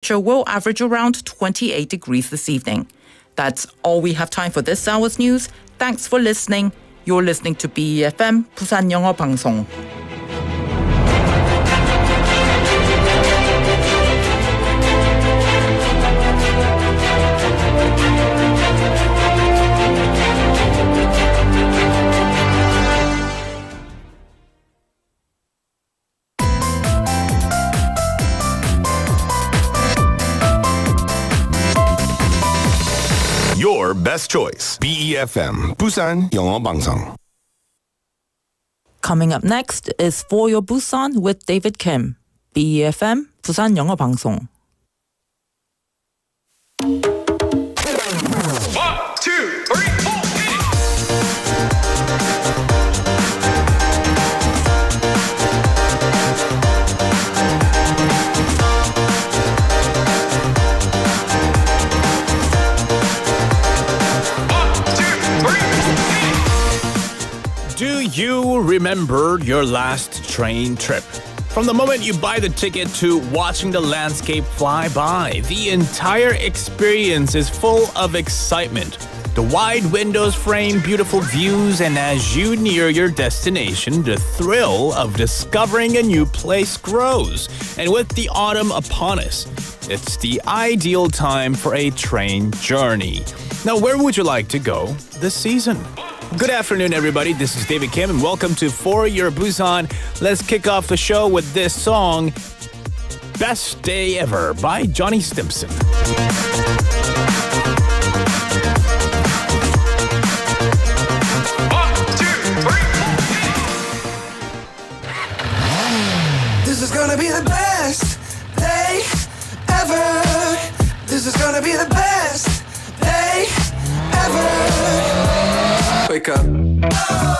Temperature will average around 28 degrees this evening. That's all we have time for this hour's news. Thanks for listening. You're listening to BEFM 부산영어방송. Your best choice. BEFM Busan 영어방송. Coming up next is For Your Busan with David Kim. BEFM 부산 영어방송. 1, 2, 3, 4. Do you remember your last train trip? From the moment you buy the ticket to watching the landscape fly by, the entire experience is full of excitement. The wide windows frame beautiful views, and as you near your destination, the thrill of discovering a new place grows. And with the autumn upon us, it's the ideal time for a train journey. Now, where would you like to go this season? Good afternoon, everybody. This is David Kim, and welcome to For Your Busan. Let's kick off the show with this song, Best Day Ever by Johnny Stimson. This is gonna be the best day ever. This is gonna be the best day ever. Wake up,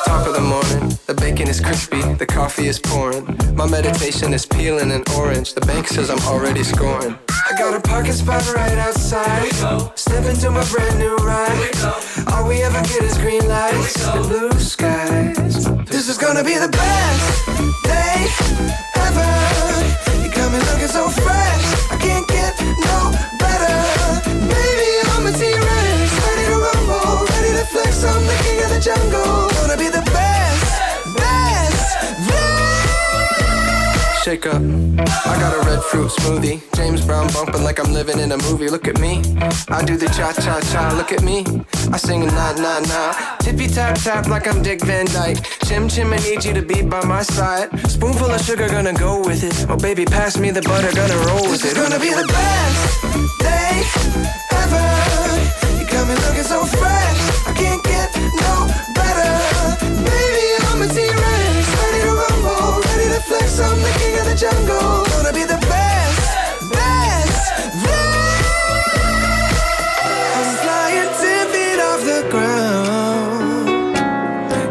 top of the morning. The bacon is crispy, the coffee is pouring. My meditation is peeling an orange. The bank says I'm already scoring. I got a parking spot right outside. Step into my brand new ride. All we ever get is green lights and blue skies. This is gonna be the best day ever. You got me looking so fresh, I can't get no better. Baby, I'm a T-Rex, ready to rumble, ready to flex. I'm the king of the jungle. Gonna be the best. Shake up, I got a red fruit smoothie. James Brown bumping like I'm living in a movie. Look at me, I do the cha-cha-cha. Look at me, I sing a na-na-na. Tippy-tap-tap like I'm Dick Van Dyke. Chim-chim, I need you to be by my side. Spoonful of sugar, gonna go with it. Oh baby, pass me the butter, gonna roll with it. This is gonna be the best day ever. You got me looking so fresh, I can't get no better. Baby, I'm a T-Rex, ready to rumble, ready to flex. I'm the king of the jungle. Gonna be the best. I'm flying 10 feet off the ground.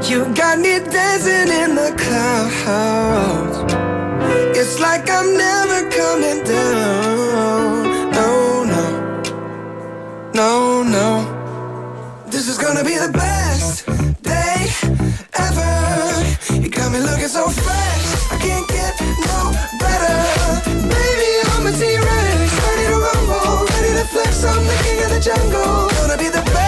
You got me dancing in the clouds. It's like I'm never coming down. No. This is gonna be the best day ever. You got me looking so fresh, I can't get no better. Baby, I'm a T-Rex, ready to rumble, ready to flex. I'm the king of the jungle. Gonna be the best.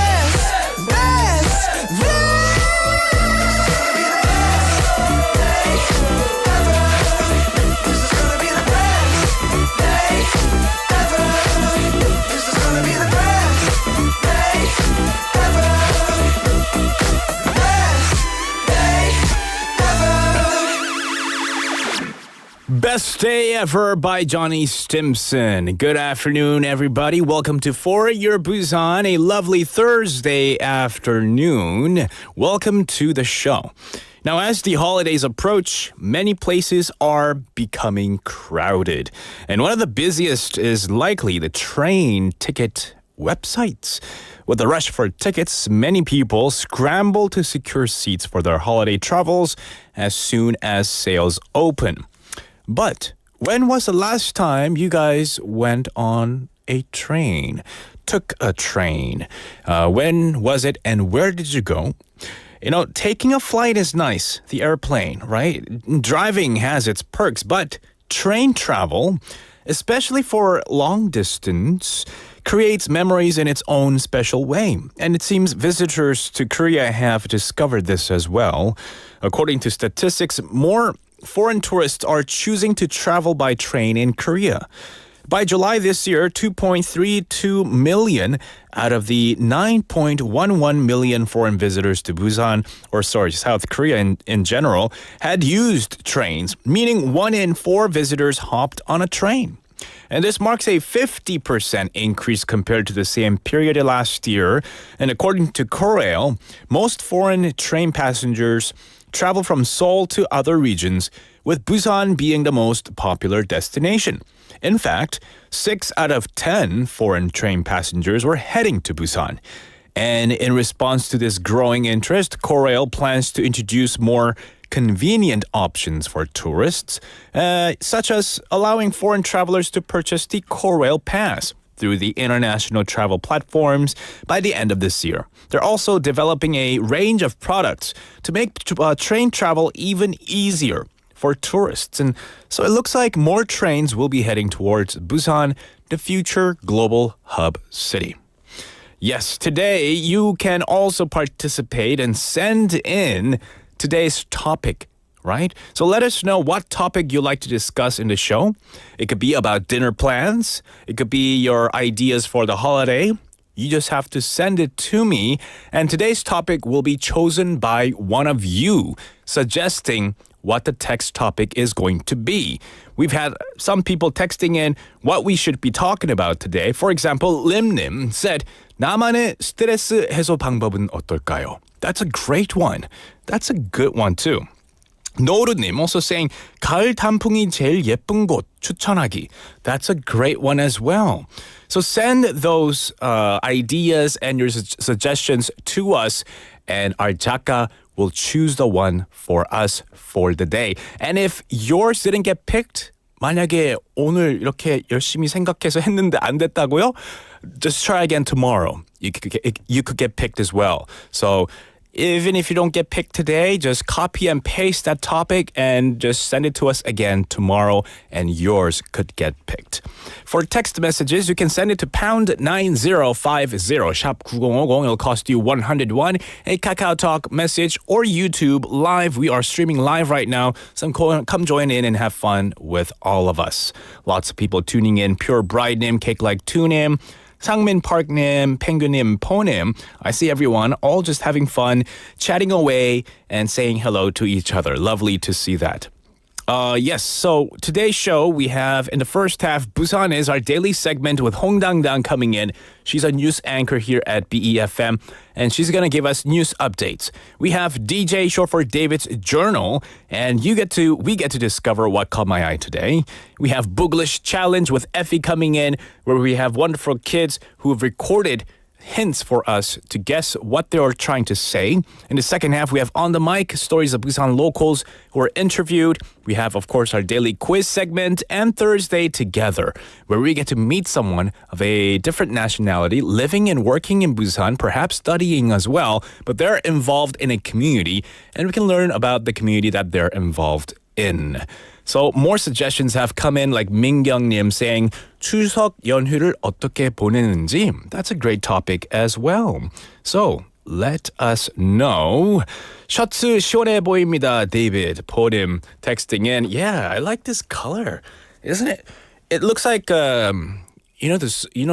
Best Day Ever by Johnny Stimson. Good afternoon, everybody. Welcome to For Your Busan, a lovely Thursday afternoon. Welcome to the show. Now, as the holidays approach, many places are becoming crowded. And one of the busiest is likely the train ticket websites. With the rush for tickets, many people scramble to secure seats for their holiday travels as soon as sales open. But when was the last time you guys went on a train? Took a train? When was it and where did you go? You know, taking a flight is nice, the airplane, right? Driving has its perks, but train travel especially for long distance, creates memories in its own special way. And it seems visitors to Korea have discovered this as well. According to statistics, more foreign tourists are choosing to travel by train in Korea. By July this year, 2.32 million out of the 9.11 million foreign visitors to South Korea in general, had used trains, meaning 1 in 4 visitors hopped on a train. And this marks a 50% increase compared to the same period last year. And according to Korea, most foreign train passengers travel from Seoul to other regions, with Busan being the most popular destination. In fact, 6 out of 10 foreign train passengers were heading to Busan. And in response to this growing interest, Korea plans to introduce more convenient options for tourists, such as allowing foreign travelers to purchase the Korail Pass through the international travel platforms by the end of this year. They're also developing a range of products to make train travel even easier for tourists. And so it looks like more trains will be heading towards Busan, the future global hub city. Yes, today you can also participate and send in today's topic, right? So let us know what topic you'd like to discuss in the show. It could be about dinner plans. It could be your ideas for the holiday. You just have to send it to me. And today's topic will be chosen by one of you, suggesting what the text topic is going to be. We've had some people texting in what we should be talking about today. For example, Limnim said, 나만의 스트레스 해소 방법은 어떨까요? That's a great one. That's a good one too. 노루님 also saying, 가을 단풍이 제일 예쁜 곳 추천하기. That's a great one as well. So send those ideas and your suggestions to us, and our 작가 will choose the one for us for the day. And if yours didn't get picked, 만약에 오늘 이렇게 열심히 생각해서 했는데 안 됐다고요? Just try again tomorrow. You could get picked as well. So even if you don't get picked today, just copy and paste that topic and just send it to us again tomorrow, and yours could get picked. For text messages, you can send it to pound 9050 샵 9050. It'll cost you 101. A Kakao Talk message or YouTube live. We are streaming live right now. So come join in and have fun with all of us. Lots of people tuning in. Pure Bridenim, Cake Like Tunim, Sangmin Parknim, Penguinim, Ponim. I see everyone all just having fun, chatting away, and saying hello to each other. Lovely to see that. Yes, so today's show, we have in the first half, Busan Is, our daily segment with Hong Dang-dang coming in. She's a news anchor here at BEFM, and she's going to give us news updates. We have DJ, short for David's Journal, and we get to discover what caught my eye today. We have Bugllish Challenge with Effie coming in, where we have wonderful kids who have recorded hints for us to guess what they are trying to say. In the second half, we have On the Mic, stories of Busan locals who are interviewed. We have, of course, our daily quiz segment and Thursday Together, where we get to meet someone of a different nationality living and working in Busan, perhaps studying as well, but they're involved in a community, and we can learn about the community that they're involved in. So more suggestions have come in, like 민경님 saying 추석 연휴를 어떻게 보내는지. That's a great topic as well. So let us know. 셔츠 시원해 보입니다, David. Podim texting in. Yeah, I like this color. Isn't it? It looks like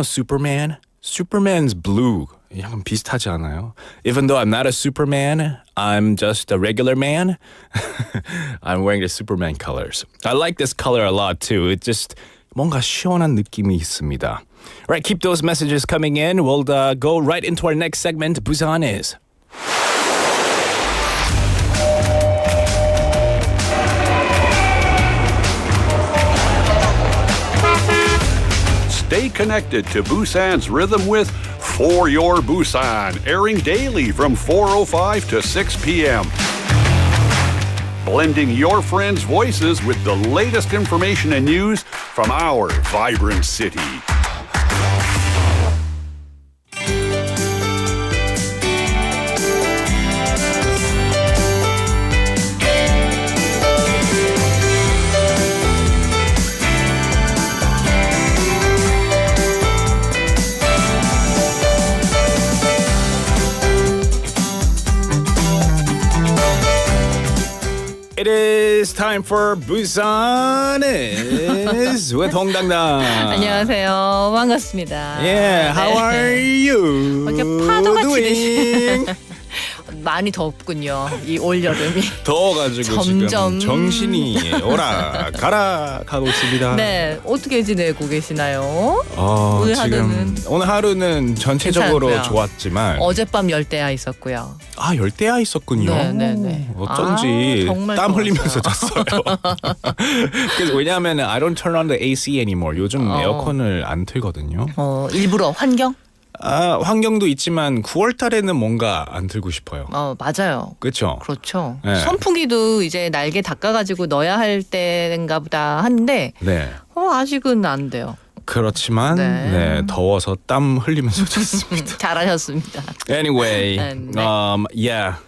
Superman? Superman's blue. 약간 비슷하지 않아요? Even though I'm not a Superman, I'm just a regular man. I'm wearing the Superman colors. I like this color a lot too. It just 뭔가 시원한 느낌이 있습니다. Right, keep those messages coming in. We'll go right into our next segment, Busan Is. Stay connected to Busan's rhythm with For Your Busan, airing daily from 4:05 to 6 p.m. Blending your friends' voices with the latest information and news from our vibrant city. time for Busan Is with 홍당당. 안녕하세요. 반갑습니다. Yeah, how are you? 이렇게 파도가 doing? 많이 덥군요. 이 올 여름이. 더워가지고 점점. 지금 정신이 오라 가라 가고 있습니다. 네, 어떻게 지내고 계시나요? 오늘 하루는 전체적으로 괜찮고요. 좋았지만 어젯밤 열대야 있었고요. 열대야 있었군요. 네. 어쩐지 정말 땀 좋았어요. 흘리면서 잤어요. 그래서 왜냐하면 I don't turn on the AC anymore. 요즘 에어컨을 안 틀거든요. 일부러 환경? 환경도 있지만 9월 달에는 뭔가 안 틀고 싶어요. 맞아요. 그렇죠? 그렇죠. 네. 선풍기도 이제 날개 닦아가지고 넣어야 할 때인가 보다 한데 네. 아직은 안 돼요. 그렇지만 네. 더워서 땀 흘리면서 잤습니다. 잘하셨습니다. Anyway, 네.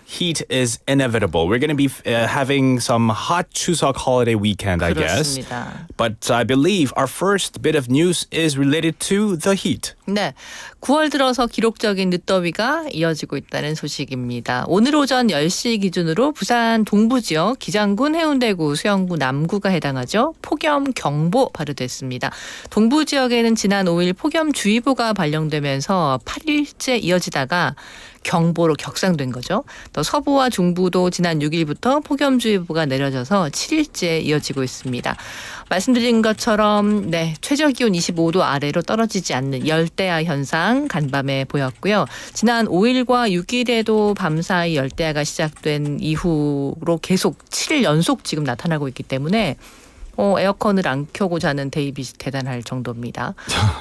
heat is inevitable. We're going to be having some hot Chuseok holiday weekend, I guess. 그렇습니다. But I believe our first bit of news is related to the heat. 네, 9월 들어서 기록적인 늦더위가 이어지고 있다는 소식입니다. 오늘 오전 10시 기준으로 부산 동부 지역, 기장군, 해운대구, 수영구, 남구가 해당하죠. 폭염경보 발효됐습니다. 동부 지역에는 지난 5일 폭염주의보가 발령되면서 8일째 이어지다가 경보로 격상된 거죠. 또 서부와 중부도 지난 6일부터 폭염주의보가 내려져서 7일째 이어지고 있습니다. 말씀드린 것처럼 최저기온 25도 아래로 떨어지지 않는 열대야 현상 간밤에 보였고요. 지난 5일과 6일에도 밤사이 열대야가 시작된 이후로 계속 7일 연속 지금 나타나고 있기 때문에 에어컨을 안 켜고 자는 데이빗이 대단할 정도입니다.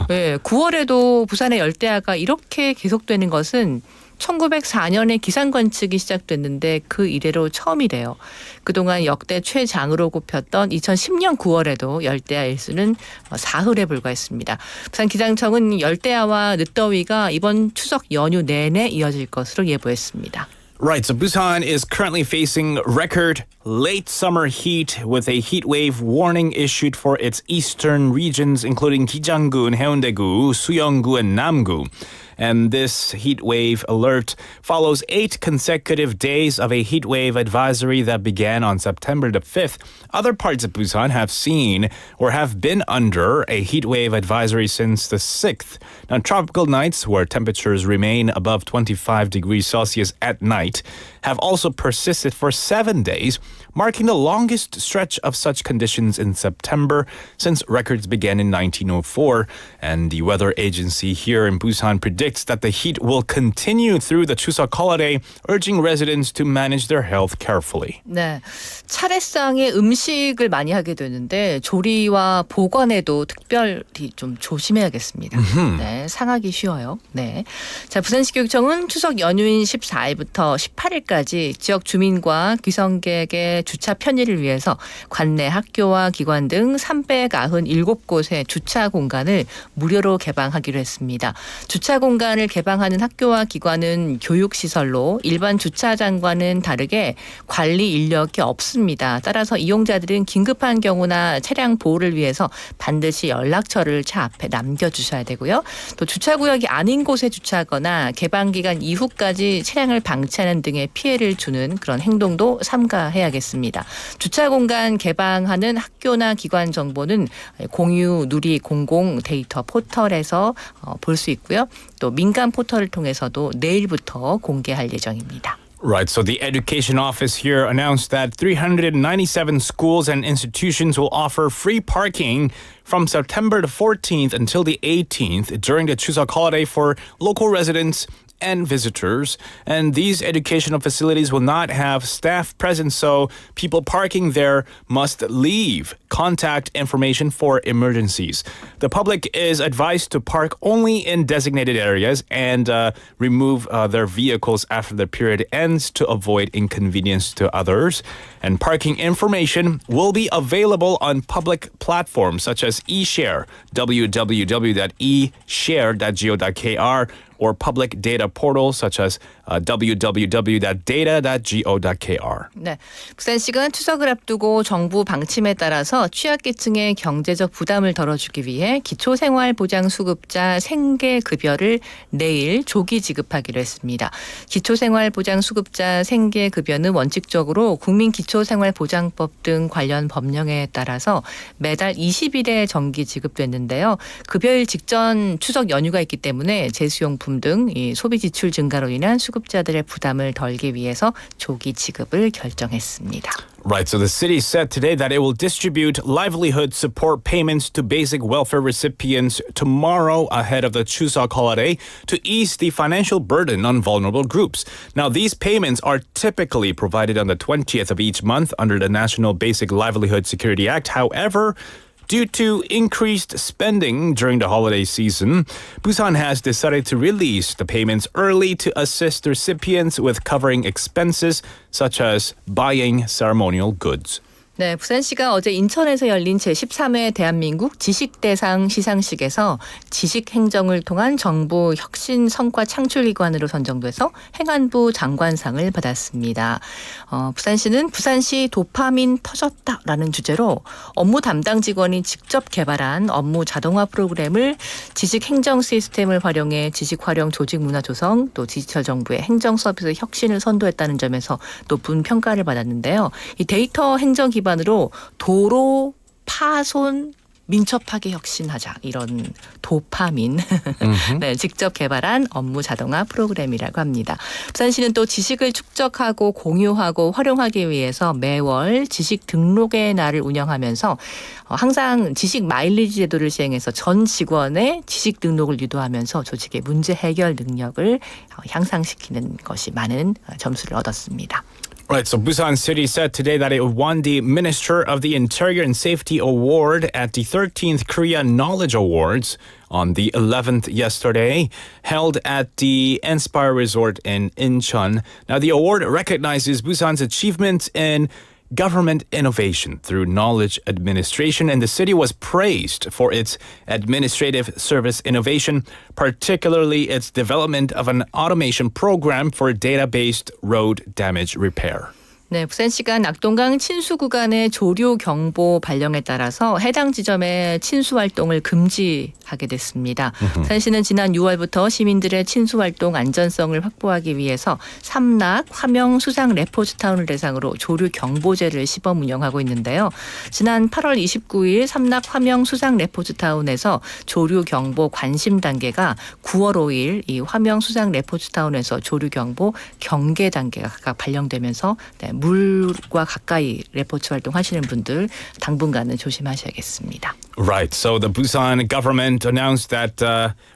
네, 9월에도 부산의 열대야가 이렇게 계속되는 것은 1904년에 기상관측이 시작됐는데 그 이래로 처음이래요. 그동안 역대 최장으로 꼽혔던 2010년 9월에도 열대야 일수는 사흘에 불과했습니다. 부산 기상청은 열대야와 늦더위가 이번 추석 연휴 내내 이어질 것으로 예보했습니다. Right, so Busan is currently facing record late summer heat with a heat wave warning issued for its eastern regions, including Gijanggun, Haeundae-gu, Suyeong-gu, and Namgu. And this heat wave alert follows 8 consecutive days of a heat wave advisory that began on September the 5th. Other parts of Busan have seen or have been under a heat wave advisory since the 6th. Now, tropical nights where temperatures remain above 25 degrees Celsius at night have also persisted for 7 days, marking the longest stretch of such conditions in September since records began in 1904. And the weather agency here in Busan predicts that the heat will continue through the Chuseok holiday, urging residents to manage their health carefully. 네, 차례상에 음식을 많이 하게 되는데 조리와 보관에도 특별히 좀 조심해야겠습니다. 네, 상하기 쉬워요. 네, 자, 부산시교육청은 추석 연휴인 14일부터 18일까지 지역 주민과 귀성객의 주차 편의를 위해서 관내 학교와 기관 등 397곳의 주차 공간을 무료로 개방하기로 했습니다. 주차 공간을 개방하는 학교와 기관은 교육시설로 일반 주차장과는 다르게 관리 인력이 없습니다. 따라서 이용자들은 긴급한 경우나 차량 보호를 위해서 반드시 연락처를 차 앞에 남겨주셔야 되고요. 또 주차구역이 아닌 곳에 주차하거나 개방기간 이후까지 차량을 방치하는 등의 피해를 주는 그런 행동도 삼가해야겠습니다. 주차공간 개방하는 학교나 기관 정보는 공유 누리 공공 데이터 포털에서 볼 수 있고요. 또 민간 포털을 통해서도 내일부터 공개할 예정입니다. Right, so the education office here announced that 397 schools and institutions will offer free parking from September the 14th until the 18th during the Chuseok holiday for local residents and visitors. And these educational facilities will not have staff present, so people parking there must leave contact information for emergencies. The public is advised to park only in designated areas and remove their vehicles after the period ends to avoid inconvenience to others. And parking information will be available on public platforms such as eShare, www.eshare.go.kr, or public data portals such as www.data.go.kr. 네, 부산시가 추석을 앞두고 정부 방침에 따라서 취약계층의 경제적 부담을 덜어주기 위해 기초생활보장수급자 생계급여를 내일 조기 지급하기로 했습니다. 기초생활보장수급자 생계급여는 원칙적으로 국민기초생활보장법 등 관련 법령에 따라서 매달 20일에 정기 지급됐는데요. 급여일 직전 추석 연휴가 있기 때문에 제수용품 등 이 소비 지출 증가로 인한 수급자들의 부담을 덜기 위해서 조기 지급을 결정했습니다. Right, so the city said today that it will distribute livelihood support payments to basic welfare recipients tomorrow ahead of the Chuseok holiday to ease the financial burden on vulnerable groups. Now, these payments are typically provided on the 20th of each month under the National Basic Livelihood Security Act. However, due to increased spending during the holiday season, Busan has decided to release the payments early to assist recipients with covering expenses such as buying ceremonial goods. 네, 부산시가 어제 인천에서 열린 제13회 대한민국 지식대상 시상식에서 지식행정을 통한 정부 혁신 성과 창출기관으로 선정돼서 행안부 장관상을 받았습니다. 부산시는 부산시 도파민 터졌다라는 주제로 업무 담당 직원이 직접 개발한 업무 자동화 프로그램을 지식행정 시스템을 활용해 지식활용 조직 문화 조성 또 디지털 정부의 행정 서비스 혁신을 선도했다는 점에서 높은 평가를 받았는데요. 이 데이터 행정 기반으로 도로 파손 민첩하게 혁신하자 이런 도파민 네, 직접 개발한 업무 자동화 프로그램이라고 합니다. 부산시는 또 지식을 축적하고 공유하고 활용하기 위해서 매월 지식 등록의 날을 운영하면서 항상 지식 마일리지 제도를 시행해서 전 직원의 지식 등록을 유도하면서 조직의 문제 해결 능력을 향상시키는 것이 많은 점수를 얻었습니다. Right, so Busan City said today that it won the Minister of the Interior and Safety Award at the 13th Korea Knowledge Awards on the 11th yesterday, held at the Inspire Resort in Incheon. Now, the award recognizes Busan's achievements in government innovation through knowledge administration, and the city was praised for its administrative service innovation, particularly its development of an automation program for data-based road damage repair. 네, 부산시가 낙동강 친수 구간의 조류 경보 발령에 따라서 해당 지점의 친수 활동을 금지하게 됐습니다. 부산시는 지난 6월부터 시민들의 친수 활동 안전성을 확보하기 위해서 삼락, 화명, 수상 레포츠타운을 대상으로 조류 경보제를 시범 운영하고 있는데요. 지난 8월 29일 삼락, 화명, 수상 레포츠타운에서 조류 경보 관심 단계가 9월 5일 이 화명, 수상 레포츠타운에서 조류 경보 경계 단계가 각각 발령되면서 네, 물과 가까이 레포츠 활동하시는 분들 당분간은 조심하셔야겠습니다. Right. So the Busan government announced that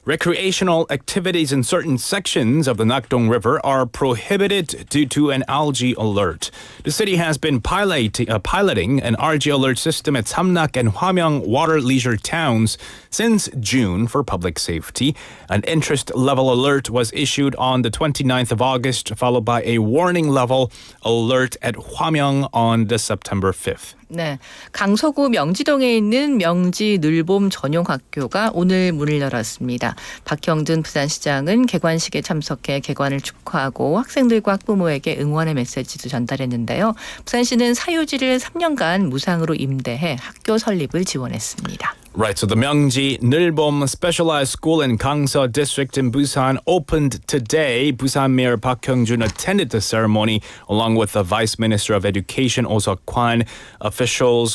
recreational activities in certain sections of the Nakdong River are prohibited due to an algae alert. The city has been piloting an algae alert system at Samnak and Hwamyeong water leisure towns since June for public safety. An interest level alert was issued on the 29th of August, followed by a warning level alert at Hwamyeong on the September 5th. 네, 강서구 명지동에 있는 명지 늘봄 전용학교가 오늘 문을 열었습니다. 박형준 부산시장은 개관식에 참석해 개관을 축하하고 학생들과 학부모에게 응원의 메시지도 전달했는데요. 부산시는 사유지를 3년간 무상으로 임대해 학교 설립을 지원했습니다. Right, so the Myeongji Nilbom Specialized School in Gangsa District in Busan opened today. Busan Mayor Park Hyung-jun attended the ceremony along with the Vice Minister of Education Oh Seok-kwan,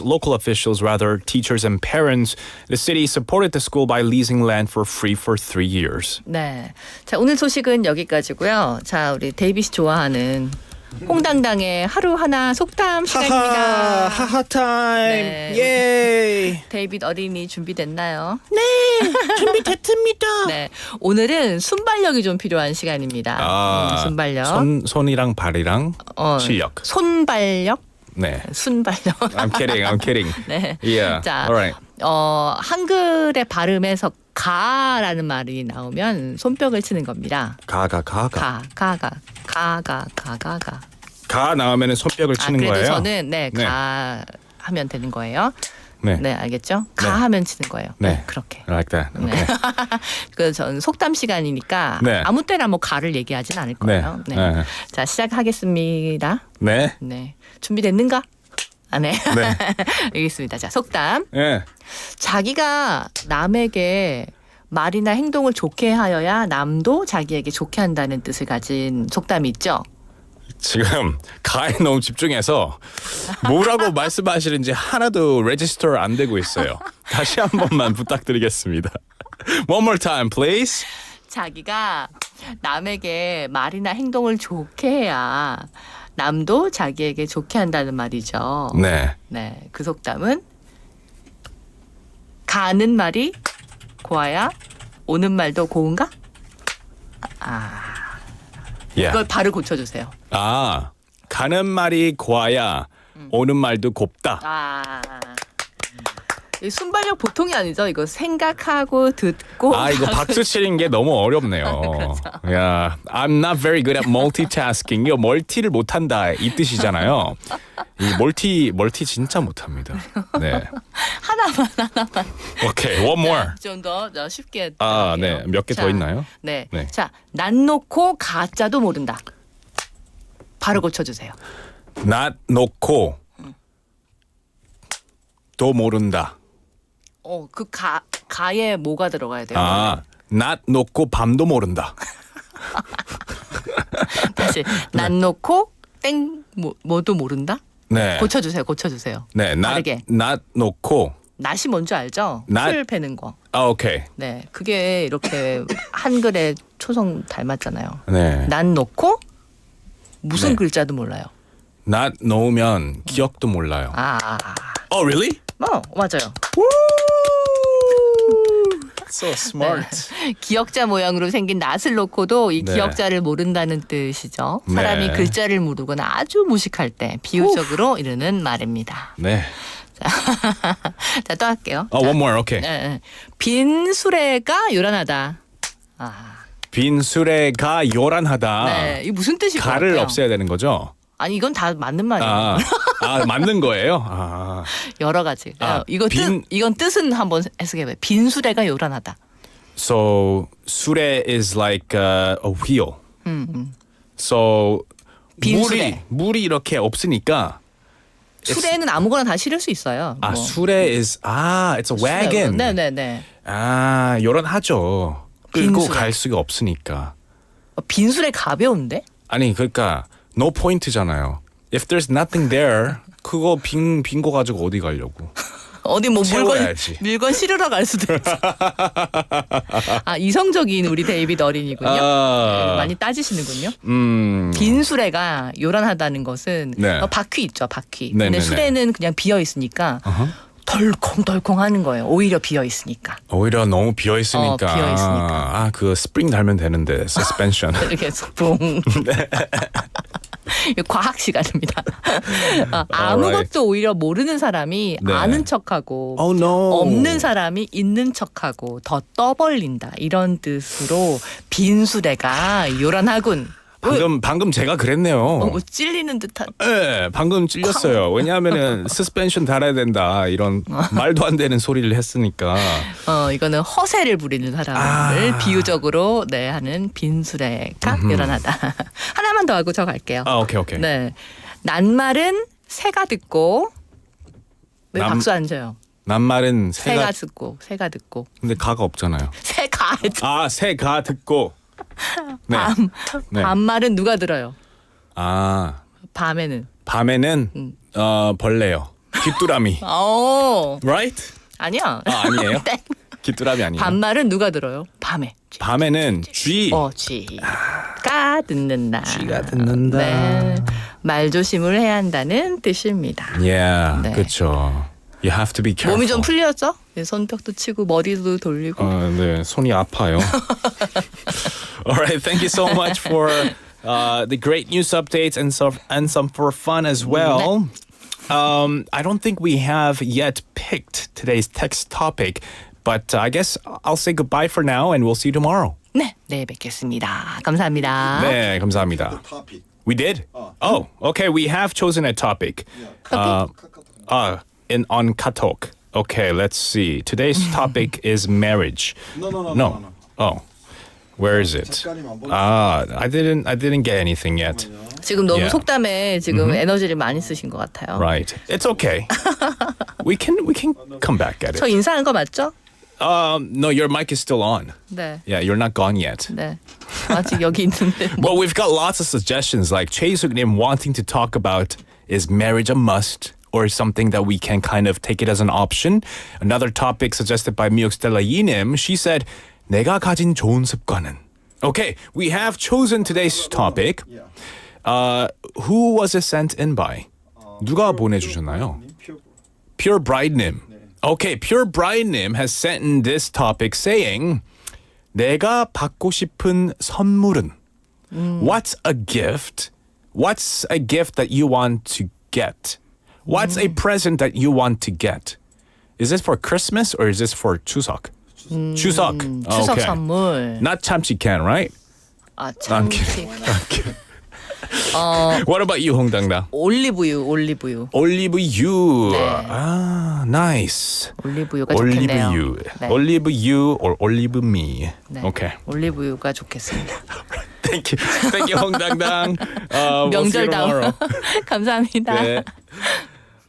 local officials, teachers and parents. The city supported the school by leasing land for free for 3 years. 네, 자 오늘 소식은 여기까지고요. 자 우리 데이빗이 좋아하는 홍당당의 하루하나 속담 시간입니다. 하하 타임. 네. 예이. 데이빗 어린이 준비됐나요? 네, 준비됐습니다. 네, 오늘은 순발력이 좀 필요한 시간입니다. 순발력. 손이랑 발이랑 실력. 손발력. 네. 순발력. I'm kidding. 네. Yeah. 자, Alright. 한글의 발음에서 가라는 말이 나오면 손뼉을 치는 겁니다. 가가. 가 나오면 손뼉을 치는 그래도 거예요. 저는 가 하면 되는 거예요. 네. 네, 알겠죠? 네. 가 하면 치는 거예요. 네. 그렇게. Like that. 네. Okay. 전 속담 시간이니까 네. 아무 때나 뭐 가를 얘기하진 않을 거예요. 네. 네. 네. 자, 시작하겠습니다. 네. 네. 준비됐는가? 아, 네. 네. 알겠습니다. 자, 속담. 네. 자기가 남에게 말이나 행동을 좋게 하여야 남도 자기에게 좋게 한다는 뜻을 가진 속담이 있죠. 지금 가에 너무 집중해서 뭐라고 말씀하시는지 하나도 레지스터 안 되고 있어요. 다시 한 번만 부탁드리겠습니다. One more time, please. 자기가 남에게 말이나 행동을 좋게 해야 남도 자기에게 좋게 한다는 말이죠. 네. 네, 그 속담은 가는 말이 고와야 오는 말도 고운가? Yeah. 이걸 발을 고쳐주세요. 아, 가는 말이 고와야 오는 말도 곱다. 이 순발력 보통이 아니죠. 이거 생각하고 듣고. 아, 이거 박수 치는 게 너무 어렵네요. 야, I'm not very good at multitasking. 이거 멀티를 못한다 이 뜻이잖아요. 이 멀티 진짜 못합니다. 네. 하나만. 오케이, one more. 좀 더 쉽게. 아, 할게요. 네. 몇 개 자, 더 있나요? 네. 네. 자, 난 놓고 가짜도 모른다. 바로 고쳐주세요. 낫 놓고 또 모른다. 그 가에 뭐가 들어가야 돼요? 아, 낫 놓고 밤도 모른다. 다시 난 놓고 땡 뭐도 모른다? 네. 고쳐주세요. 네, 다르게. 낫 놓고. 낫이 뭔지 알죠? 낫. 풀 패는 거. 아, 오케이. 네, 그게 이렇게 한글의 초성 닮았잖아요. 네. 난 놓고 무슨 네. 글자도 몰라요. 낫 놓으면 기억도 몰라요. Oh, really? 맞아요. So smart. 기역자 모양으로 생긴 낫을 놓고도 이 네. 기역자를 모른다는 뜻이죠. 사람이 네. 글자를 모르거나 아주 무식할 때 비유적으로 이르는 말입니다. 네. 자, 또 할게요. One more, okay. 네. 빈 수레가 요란하다. 빈 수레가 요란하다. 네, 이 무슨 뜻일 것 가를 같아요? 없애야 되는 거죠? 아니 이건 다 맞는 말이에요. 맞는 거예요? 아. 여러 가지. 이거 이건 뜻은 한번 해석해봐요. 빈 수레가 요란하다. So 수레 is like a wheel. So 빈 수레. 물이 이렇게 없으니까. 수레는 아무거나 다 실을 수 있어요. 아, 수레 is it's a wagon. 네네네. 아, 요란하죠. 끌고 빈수레. 갈 수가 없으니까. 빈 수레 가벼운데? 아니 그러니까 no point잖아요. If there's nothing there, 그거 빈 거 가지고 어디 가려고? 어디 뭐 채워야지. 물건 실으러 갈 수도 있어. 이성적인 우리 데이빗 어린이군요. 네, 많이 따지시는군요. 빈 수레가 요란하다는 것은 네. 바퀴 있죠, 바퀴. 네네네. 근데 수레는 그냥 비어 있으니까 덜컹덜컹 하는 거예요. 오히려 비어 있으니까. 오히려 너무 비어 있으니까. 비어 있으니까. 그 스프링 달면 되는데 suspension. 이렇게 붕. 과학 시간입니다. 아무것도 오히려 모르는 사람이 네. 아는 척하고 Oh no. 없는 사람이 있는 척하고 더 떠벌린다. 이런 뜻으로 빈수레가 요란하군. 방금 제가 그랬네요. 뭐 찔리는 듯한. 네, 방금 찔렸어요. 왜냐하면은 suspension 달아야 된다 이런 말도 안 되는 소리를 했으니까. 이거는 허세를 부리는 사람을 비유적으로 하는 빈수레가 요란하다. 하나만 더 하고 저 갈게요. 오케이. 네, 낱말은 새가 듣고. 왜 박수 안 쳐요? 낱말은 새가 듣고. 근데 가가 없잖아요. 새가 듣고. 네. 밤말은 누가 들어요? 밤에는 밤에는 벌레요. 귀뚜라미. Right? 아니야. 아니에요? 땡. 귀뚜라미 아니에요. 밤말은 누가 들어요? 밤에는 쥐. 쥐가 듣는다. 쥐가 듣는다. 네. 말 조심을 해야 한다는 뜻입니다. Yeah, 네. 그렇죠. You have to be careful. 몸이 좀 풀렸죠? 손뼉도 치고 머리도 돌리고. 네, 손이 아파요. Alright, thank you so much for the great news updates and some for fun as well. I don't think we have yet picked today's text topic, but I guess I'll say goodbye for now and we'll see you tomorrow. 네, 뵙겠습니다. 감사합니다. 네, 감사합니다. We did? Oh, okay. We have chosen a topic. On Katok. Okay, let's see. Today's topic is marriage. No. Oh, where is it? I didn't get anything yet. 지금 너무 Yeah. 속담에 지금 에너지를 많이 쓰신 것 같아요. Right. It's okay. we can come back at 저 it. 인사한 거 맞죠? No, your mic is still on. 네. Yeah, you're not gone yet. 네. 아직 여기 있는데. But we've got lots of suggestions like 최희숙님 wanting to talk about is marriage a must or something that we can kind of take it as an option. Another topic suggested by 미옥스텔라 이님, she said 내가 가진 좋은 습관은. Okay, we have chosen today's topic. Who was it sent in by? 누가 보내주셨나요? Pure Bride님. Okay, Pure Bride님 has sent in this topic saying 내가 받고 싶은 선물은 What's a gift? What's a gift that you want to get? What's a present that you want to get? Is this for Christmas or is this for 추석? 추석. 추석 Okay. 선물. Not 참치캔, right? 아, I'm 참. kidding. I'm kidding. What about you, 홍당당? 올리브유. 올리브유. Ah, nice. 올리브유가 좋겠네요. 올리브유. 네. 올리브유 or 올리브미. 네. Okay. 올리브유가 좋겠습니다. Thank you, 홍당당. We'll see you 명절다운. tomorrow. 감사합니다. 네.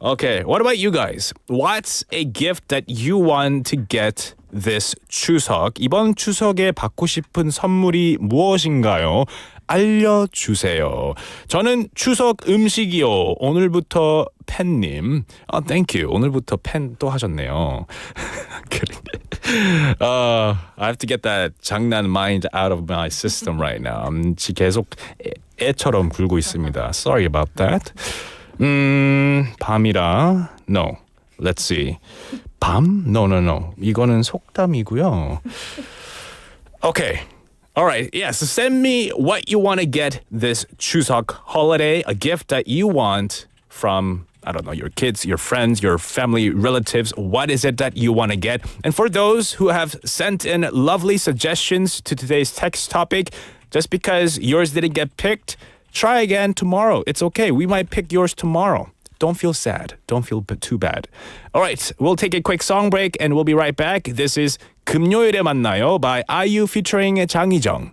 Okay, what about you guys? What's a gift that you want to get this 추석? 이번 추석에 받고 싶은 선물이 무엇인가요? 알려주세요. 저는 추석 음식이요. 오늘부터 팬님. Thank you. 오늘부터 팬 또 하셨네요. I have to get that 장난 mind out of my system right now. 계속 애처럼 굴고 있습니다. Sorry about that. 밤이라. No. Let's see. 밤? No. 이거는 속담이고요. Okay. All right. Yeah, so send me what you want to get this Chuseok holiday, a gift that you want from, I don't know, your kids, your friends, your family, relatives. What is it that you want to get? And for those who have sent in lovely suggestions to today's text topic, just because yours didn't get picked, try again tomorrow. It's okay. We might pick yours tomorrow. Don't feel sad. Don't feel too bad. All right, we'll take a quick song break and we'll be right back. This is 금요일에 만나요 by IU featuring 장희정.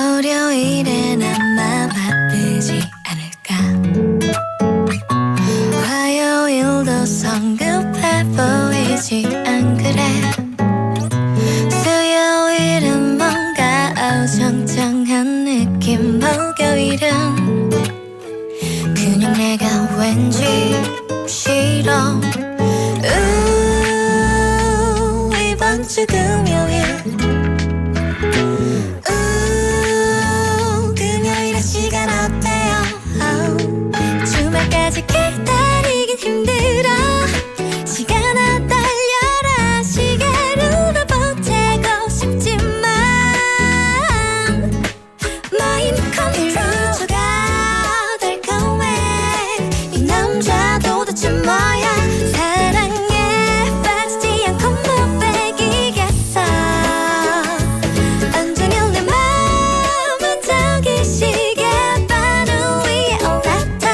월요일엔 아마 바쁘지 않을까 화요일도 성급해 보이지 안 그래 수요일은 뭔가 어정쩡한 느낌 목요일은 그냥 내가 왠지 싫어 이번 주 금요일 금요일의 시간 어때요 주말까지 기다리긴 힘들어 시간아 달려라 시계로 보태고 싶지만 마인 컨트롤가 달콤해 이 남자 도대체 뭐야 사랑에 빠지지 않고 못 빼기겠어 온종일 내 맘은 저기 시계바늘 위에 올라타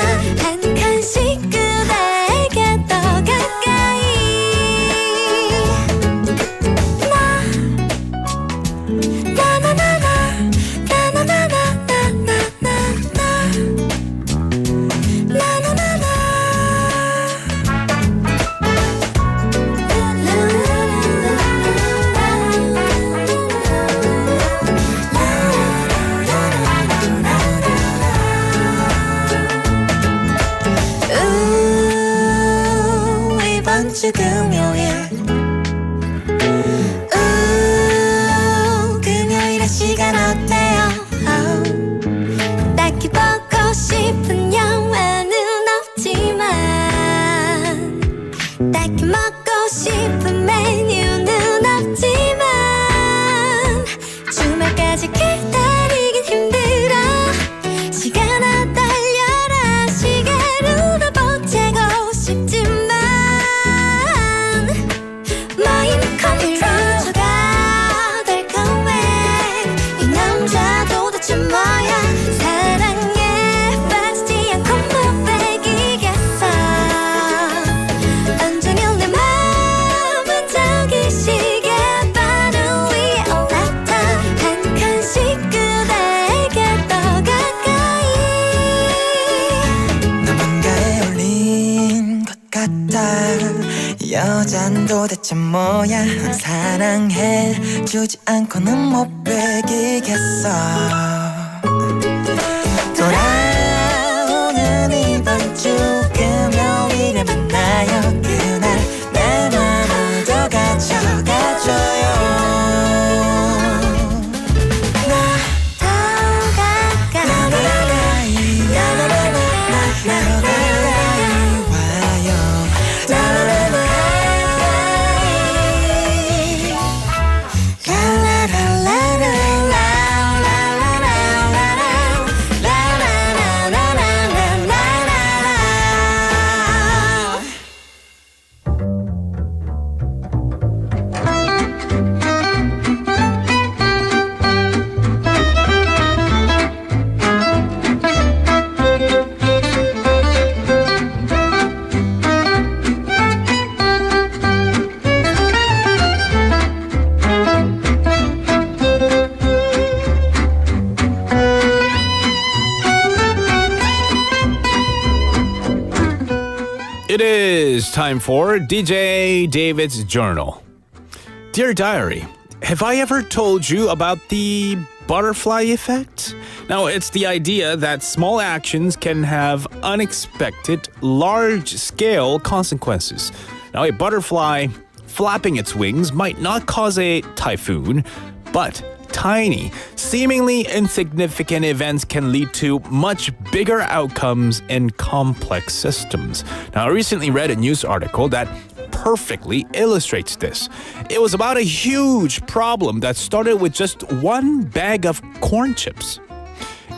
한 칸씩 그대에게 더 가까이 이번 주 금요일 금요일의 시간 어때요 딱히 보고 싶은 영화는 없지만 딱히 먹고 싶은 메뉴는 없지만 주말까지 기다리긴 힘들어 시간아 달려라 시계로 보태고 싶지만 도대체 뭐야 넌 사랑해 주지 않고는 못 베기겠어 돌아오는 이번 주 금요일에 만나요 그날 내 맘을 더 가져가줘요 더 가까이 It is time for DJ David's Journal. Dear Diary, have I ever told you about the butterfly effect? Now, it's the idea that small actions can have unexpected, large-scale consequences. Now, a butterfly flapping its wings might not cause a typhoon, but tiny, seemingly insignificant events can lead to much bigger outcomes in complex systems. Now, I recently read a news article that perfectly illustrates this. It was about a huge problem that started with just one bag of corn chips.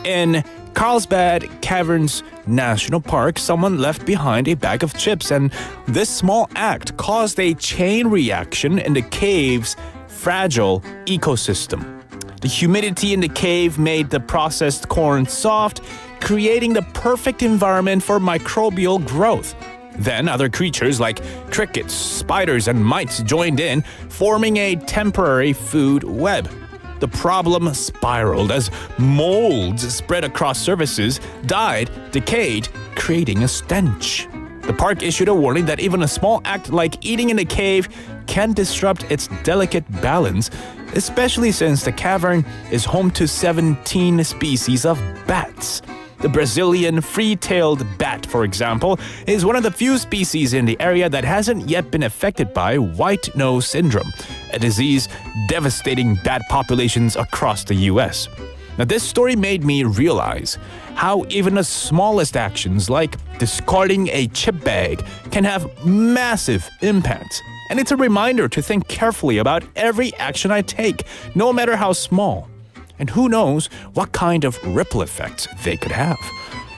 In Carlsbad Caverns National Park, someone left behind a bag of chips, and this small act caused a chain reaction in the cave's fragile ecosystem. The humidity in the cave made the processed corn soft, creating the perfect environment for microbial growth. Then other creatures like crickets, spiders, and mites joined in, forming a temporary food web. The problem spiraled as molds spread across surfaces, died, decayed, creating a stench. The park issued a warning that even a small act like eating in a cave can disrupt its delicate balance, especially since the cavern is home to 17 species of bats. The Brazilian free-tailed bat, for example, is one of the few species in the area that hasn't yet been affected by white nose syndrome, a disease devastating bat populations across the U.S. Now, this story made me realize how even the smallest actions, like discarding a chip bag, can have massive impacts. And it's a reminder to think carefully about every action I take, no matter how small. And who knows what kind of ripple effects they could have.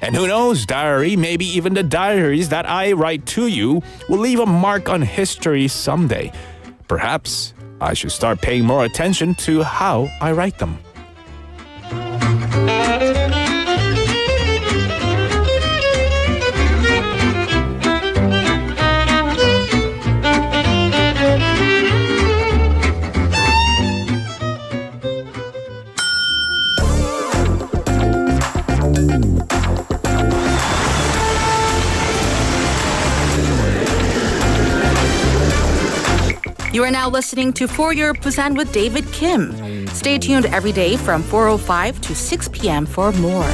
And who knows, diary, maybe even the diaries that I write to you will leave a mark on history someday. Perhaps I should start paying more attention to how I write them. You are now listening to For Your Busan with David Kim. Stay tuned every day from 4:05 to 6 p.m. for more.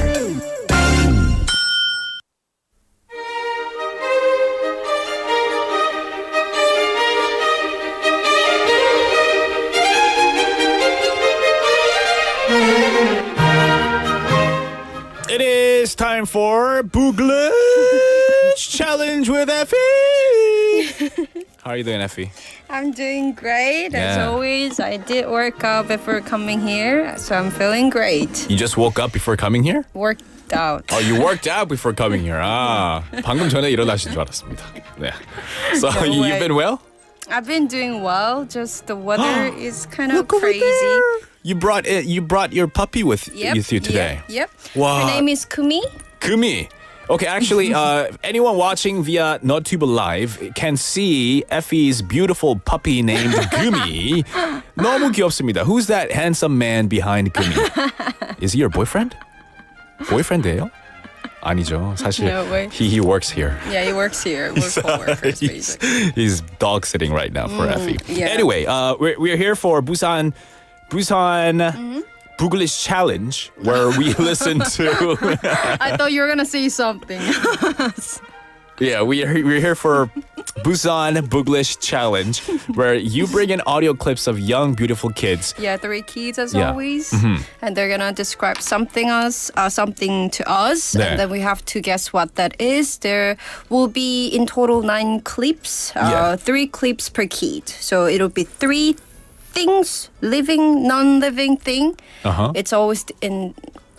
It is time for Buglitch Challenge with Effie. How are you doing, Effie? I'm doing great. As Yeah. always, I did work out before coming here, so I'm feeling great. You just woke up before coming here? Worked out. Oh, you worked out before coming here. 아, 방금 전에 일어나신 줄 알았습니다. 네. So No you've way. been well? I've been doing well, just the weather is kind of Look over crazy. there. You brought your puppy with you today. Yep. Wow. Her name is Kumi. Kumi. Okay, actually, anyone watching via NotTube Live can see Effie's beautiful puppy named Gumi. 너무 귀엽습니다. Who's that handsome man behind Gumi? Is he your boyfriend? 보이프렌드예요? 아니죠. 사실 No way. he works here. Yeah, he works here. We're co-workers, basically. He's dog sitting right now for Effie. yeah. Anyway, we're here for Busan Buglist Challenge, where we listen to. I thought you were gonna say something. Yeah, we're here for Busan Buglist Challenge, where you bring in audio clips of young, beautiful kids. Yeah, 3 kids as Yeah. always, and they're gonna describe something to us, 네. and then we have to guess what that is. There will be in total 9 clips, Yeah. 3 clips per kid. So it'll be 3 things, living, non-living thing. It's always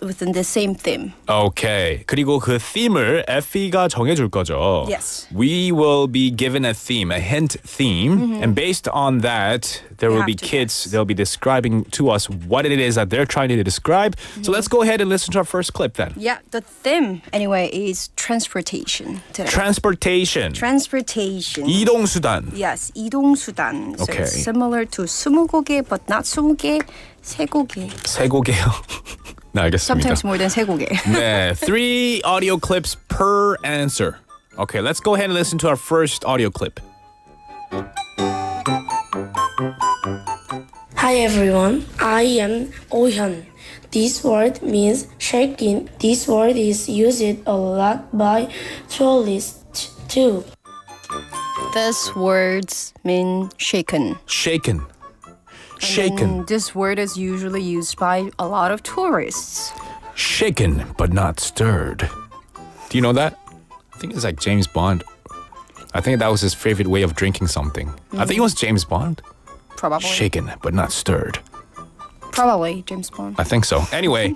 within the same theme. Okay. 그리고 그 theme을 Effie가 정해줄 거죠. Yes. We will be given a theme, a hint theme, and based on that, there We will have be to kids. guess. They'll be describing to us what it is that they're trying to describe. So let's go ahead and listen to our first clip then. Yeah, the theme anyway is transportation today. Transportation. Transportation. 이동수단. Yes, 이동수단. So Okay. it's similar to 스무고개, but not 스무개, 세고개. 세고개요. 네, 알겠습니다. Sometimes more than 세고개. 네, 3 audio clips per answer. Okay, let's go ahead and listen to our first audio clip. Hi everyone, I am Oh-hyun. This word means shaking. This word is used a lot by tourists too. These words mean shaken. Shaken. Shaken. And this word is usually used by a lot of tourists. Shaken but not stirred. Do you know that? I think it's like James Bond. I think that was his favorite way of drinking something. I think it was James Bond. Probably. Shaken but not stirred. Probably James Bond. I think so. Anyway,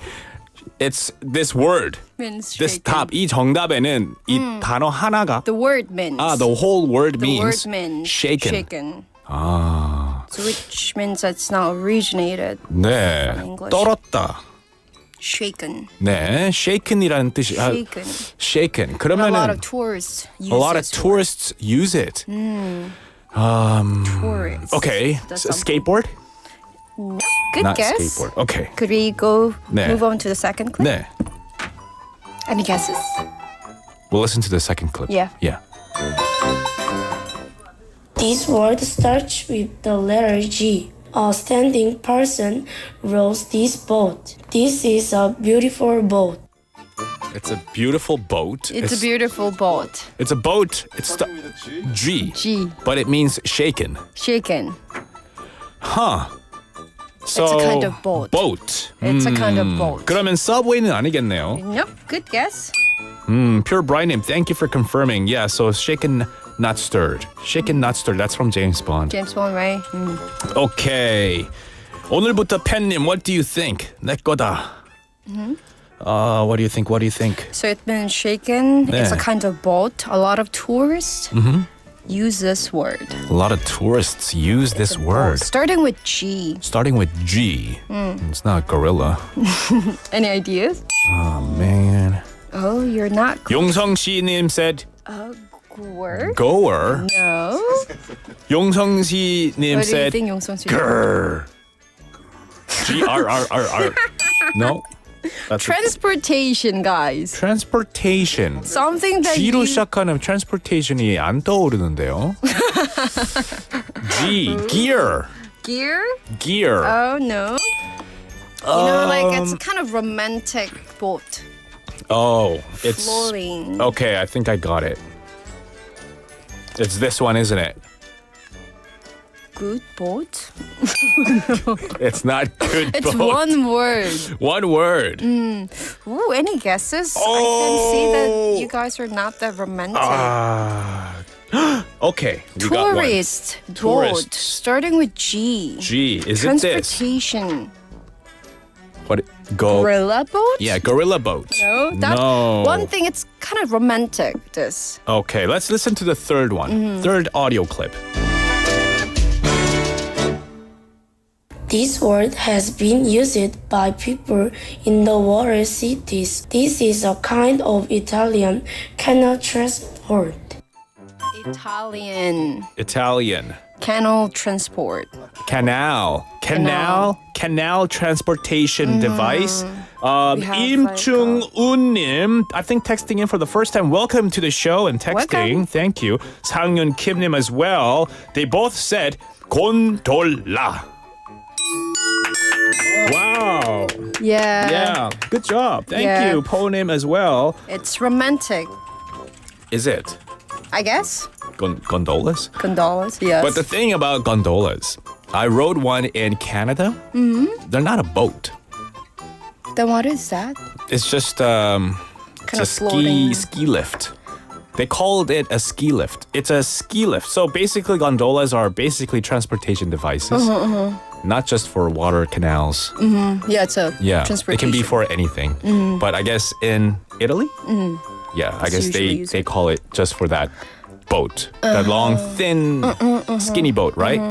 it's this word. Means This shaken. top. 이 정답에는 이 단어 하나가 The word means. the whole word the means word means shaken. shaken. 아, So which means it's not originated. 네. English. 떨었다. Shaken. 네, shaken이라는 뜻이 Shaken. shaken. A lot 그러면은 of tourists use a lot of this word. tourists use it. Tourists. Okay, That's something. skateboard? No. Good Not guess. skateboard. Okay. Could we go 네. move on to the second clip? 네. Any guesses? We'll listen to the second clip. Yeah. Yeah. This word starts with the letter G. A standing person rows this boat. This is a beautiful boat. It's a beautiful boat. It's a beautiful boat. It's a boat. It's G. G. But it means shaken. Shaken. Huh. So It's a kind of boat. Boat. It's a kind of boat. 그러면 subway는 아니겠네요. Nope. Good guess. Pure Brightname, thank you for confirming. Yeah, so shaken, not stirred. Shaken, not stirred. That's from James Bond. James Bond, right? Okay. 오늘부터 팬님, what do you think? 내 거다. What do you think? What do you think? So it means shaken. It's a 네. kind of boat. A lot of tourists use this word. A lot of tourists use this word. Starting with G. Starting with G. It's not gorilla. Any ideas? Oh, man. Oh, you're not 용성 씨님 said goer. goer. No. 용성 씨님 What do you said think, 용성 씨? grr. G-R-R-R-R. No? That's Transportation, guys. transportation. Something that G로 you... 시작하는 transportation이 안 떠오르는데요. G, gear. Gear? Gear. Oh, no. You know, like it's kind of romantic boat. Oh, it's Floating. okay. I think I got it. It's this one, isn't it? Good boat? It's not good. It's boat. one word. One word. Ooh, any guesses? I can see that you guys are not that romantic. Okay. We got one. Tourist boat. Tourist. Starting with G. G. Is it this? Transportation. What? Go. Gorilla boat? Yeah, gorilla boat. No, that No. one thing. It's kind of romantic. This. Okay, let's listen to the third one. Third audio clip. This word has been used by people in the water cities. This is a kind of Italian canal transport. Italian Italian. canal transport. Canal transportation device. have, 임충운님, I think texting in for the first time. Welcome to the show and texting. Welcome. Thank you. 상윤 Kim님 as well. They both said 곤돌라. Wow. Yeah. Good job. Thank Yeah. you. Ponim as well. It's romantic, Is it? I guess. Gondolas? Gondolas, yes. But the thing about gondolas, I rode one in Canada. Mm-hmm. They're not a boat. Then what is that? It's just Kind it's a of floating. ski lift. They called it a ski lift. It's a ski lift. So basically, gondolas are basically transportation devices, not just for water canals. Yeah, it's a Yeah, transportation. it can be for anything. But I guess in Italy, yeah, I guess usually use they call it just for that boat, that long, thin, skinny boat, right?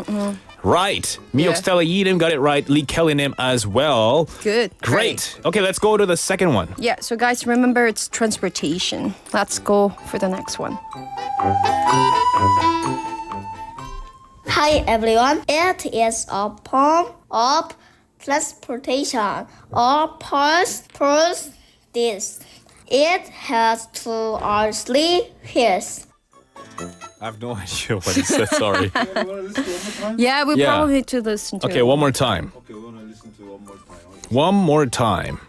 Right. 미역 Stella Yeadam got it right. Lee Kellynim as well. Good. Great. Okay, let's go to the second one. Yeah, so guys, remember it's transportation. Let's go for the next one. Hi everyone. It is a form of transportation or purse this. It has 2 or 3 wheels. I have no idea what it said. Sorry. Yeah, we Yeah. probably need to listen to Okay, it. one more time. One more time.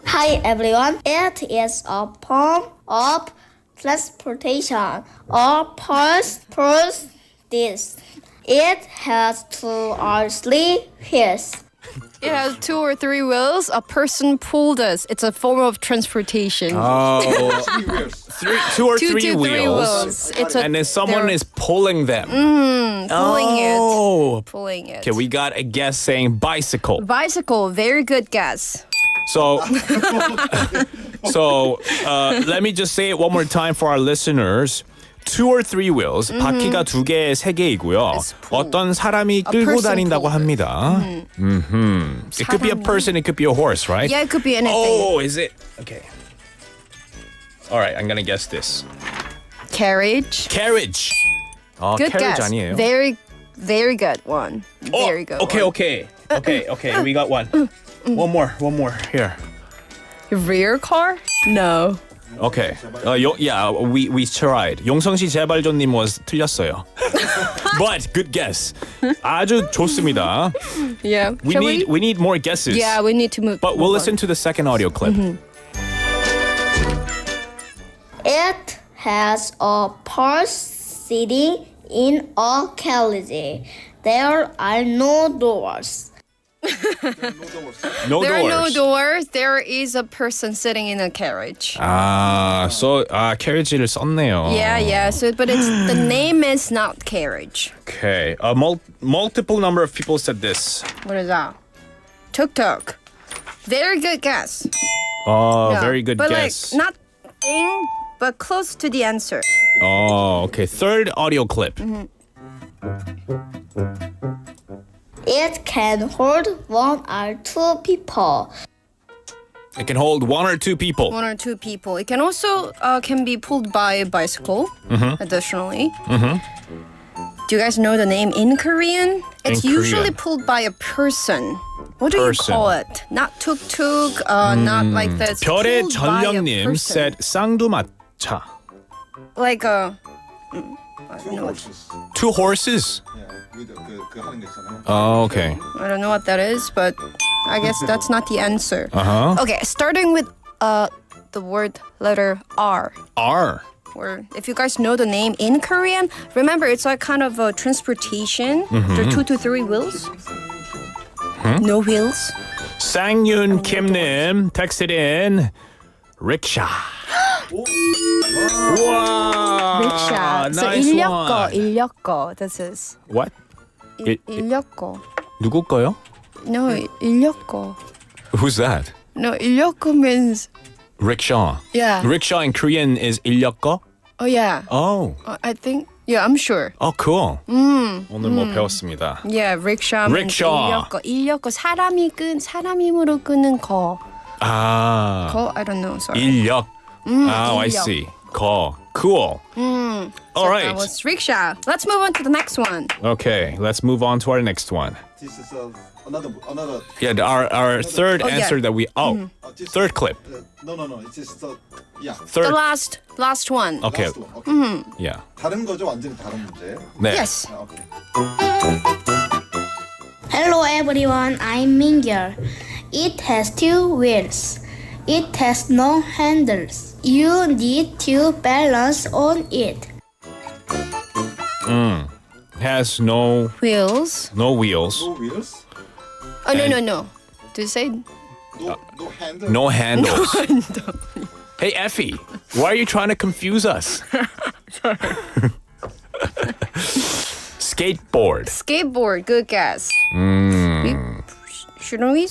Hi everyone. It is a form of transportation or purse this. It has 2 or 3 wheels. It has 2 or 3 wheels. A person pulled us. It's a form of transportation. Oh, two or Two three to 3 wheels. It's a, And then someone they're is pulling them. pulling Oh. it. Pulling it. Okay, we got a guess saying bicycle. Bicycle. Very good guess. So, let me just say it one more time for our listeners. 2 or 3 wheels, 바퀴가 2개, 3개이고요. It's pull. 어떤 사람이 끌고 person 다닌다고 pulled 합니다. It could be a person, it could be a horse, right? Yeah, it could be anything. Oh, is it? Okay. All right, I'm gonna guess this. Carriage. Carriage. Good carriage guess. 아니에요? Very good one. Very good one. Okay. We got one. One more. Here. Rear car? No. Okay. We tried. 용성씨 제발조님 was 틀렸어요. But good guess. 아주 좋습니다. Yeah. We need more guesses. Yeah, we need to move. But we'll listen to the second audio clip. It has a person sitting in a carriage. There are no doors. No There are no doors. doors. There is a person sitting in a carriage. carriage를 썼네요. Yeah. So, but the name is not carriage. Okay. Multiple number of people said this. What is that? Tuk-tuk. Very good guess. Oh, Yeah. very good but guess. Like, not thing, but close to the answer. Oh, okay. Third audio clip. It can hold 1 or 2 people. It can hold 1 or 2 people. 1 or 2 people. It can also can be pulled by a bicycle. Additionally. Do you guys know the name in Korean? It's In usually Korean. pulled by a person. What do Person. you call it? Not tuk-tuk, not like this. 별의 Pulled by a 전령님 person. said 쌍두마차. Like a... 2 horses? Oh, okay. I don't know what that is, but I guess that's not the answer. Uh-huh. Okay, starting with the word letter R. R. Or if you guys know the name in Korean, remember it's like kind of a transportation. There are 2 to 3 wheels. No wheels. 쌍윤 Kim님 texted in rickshaw. Wow. Rickshaw. So nice 인력거. This is What? 인력거. 누구 거요? No, 인력거. Who's that? No, 인력거 means Rickshaw. yeah. Rickshaw in Korean is 인력거? Oh yeah. Oh. I think yeah, I'm sure. Oh, cool. 오늘 뭐 배웠습니다. Yeah, rickshaw means Rickshaw. 인력거. 사람 힘으로 끄는 거. 아. 거? I don't know. Sorry. 인력. I 인력. see. 거. Cool. All right. That was rickshaw. Let's move on to the next one. Okay, let's move on to our next one. this is another. Yeah, our third answer that we. Third clip. No. It's just Third. The last one. Okay. Last one. Okay. Yeah. 다른 거죠, 완전히 다른 문제. 네. Yes. Okay. Hello everyone, I'm Mingyeol. It has two wheels. It has no handles. You need to balance on it. Has no Wheels. wheels. No wheels. Oh, no. Did you say? No handle. No handles. Hey Effie, why are you trying to confuse us? Skateboard. Skateboard. Good guess. Shouldn't we?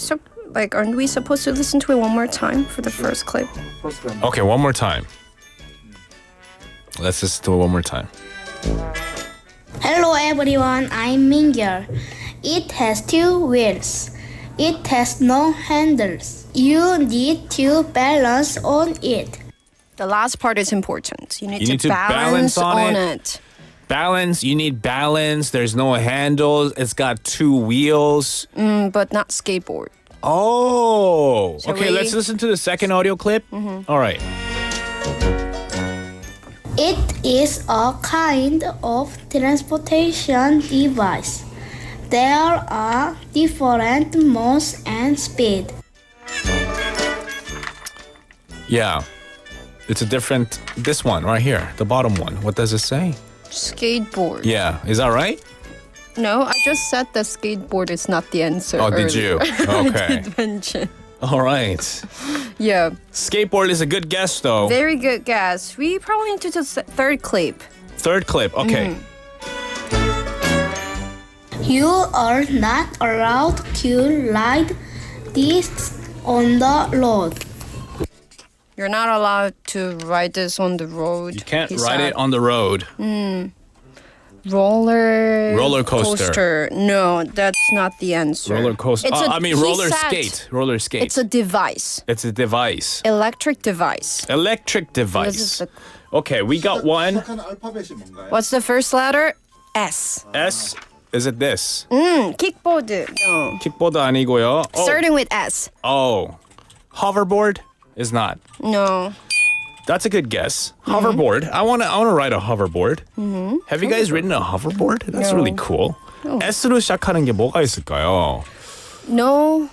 Aren't we supposed to listen to it one more time for the first clip? Okay, one more time. Let's listen to it one more time. Hello everyone, I'm Mingyeol. It has two wheels. It has no handles. You need to balance on it. The last part is important. You need, You need to balance on it. Balance, you need balance. There's no handles. It's got two wheels. But not skateboard. Oh, Shall okay. we? Let's listen to the second audio clip. All right. It is a kind of transportation device. There are different modes and speed. Yeah, it's a different. This one right here, the bottom one. What does it say? Skateboard. Yeah, is that right? No, I just said that skateboard is not the answer. Oh, did you? earlier. Okay. I did mention. All right. Yeah. Skateboard is a good guess, though. Very good guess. We probably need to do the third clip. Third clip. Okay. You are not allowed to ride this on the road. You're not allowed to ride this on the road. You can't he ride said. it on the road. Roller coaster. No, that's not the answer. Roller coaster. It's I mean, he roller said skate. Roller skate. It's a device. It's a device. Electric device. Electric This is device. the, Okay, we got one. 시작하는 알파벳이 뭔가요? what's the first letter? S. S. Is it this? Kickboard. No. 킥보드 아니고요. Oh. Starting with S. Oh. Hoverboard is not. No. That's a good guess. Hoverboard. I wanna ride a hoverboard. Have you guys ridden a hoverboard? That's No. really cool. S로 시작하는 게 뭐가 있을까요? No.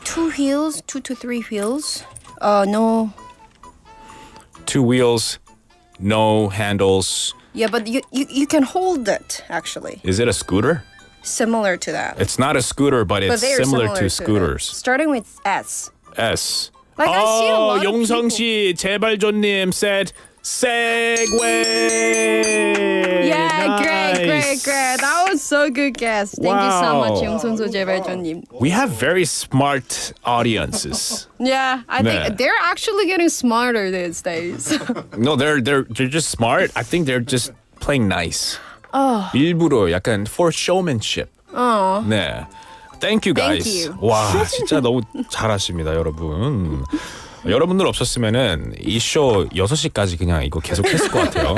2 wheels, 2 to 3 wheels. No. 2 wheels, no handles. Yeah, but you can hold it actually. Is it a scooter? Similar to that. It's not a scooter, but it's But they are similar to that. scooters. Starting with S. S. Like I see a lot of 용성 people. 씨, 제발조님 said Segway. Yeah, great. Nice. That was so good guess. Thank you so much, Wow. 용성소 제발조님. We have very smart audiences. Yeah, I 네. think they're actually getting smarter these days. No, they're just smart. I think they're just playing nice. 일부러 약간 for showmanship. 네. Thank you guys. Thank you. 와, 진짜 너무 잘하십니다, 여러분. 여러분들 없었으면은 이 쇼 6시까지 그냥 이거 계속 했을 것 같아요.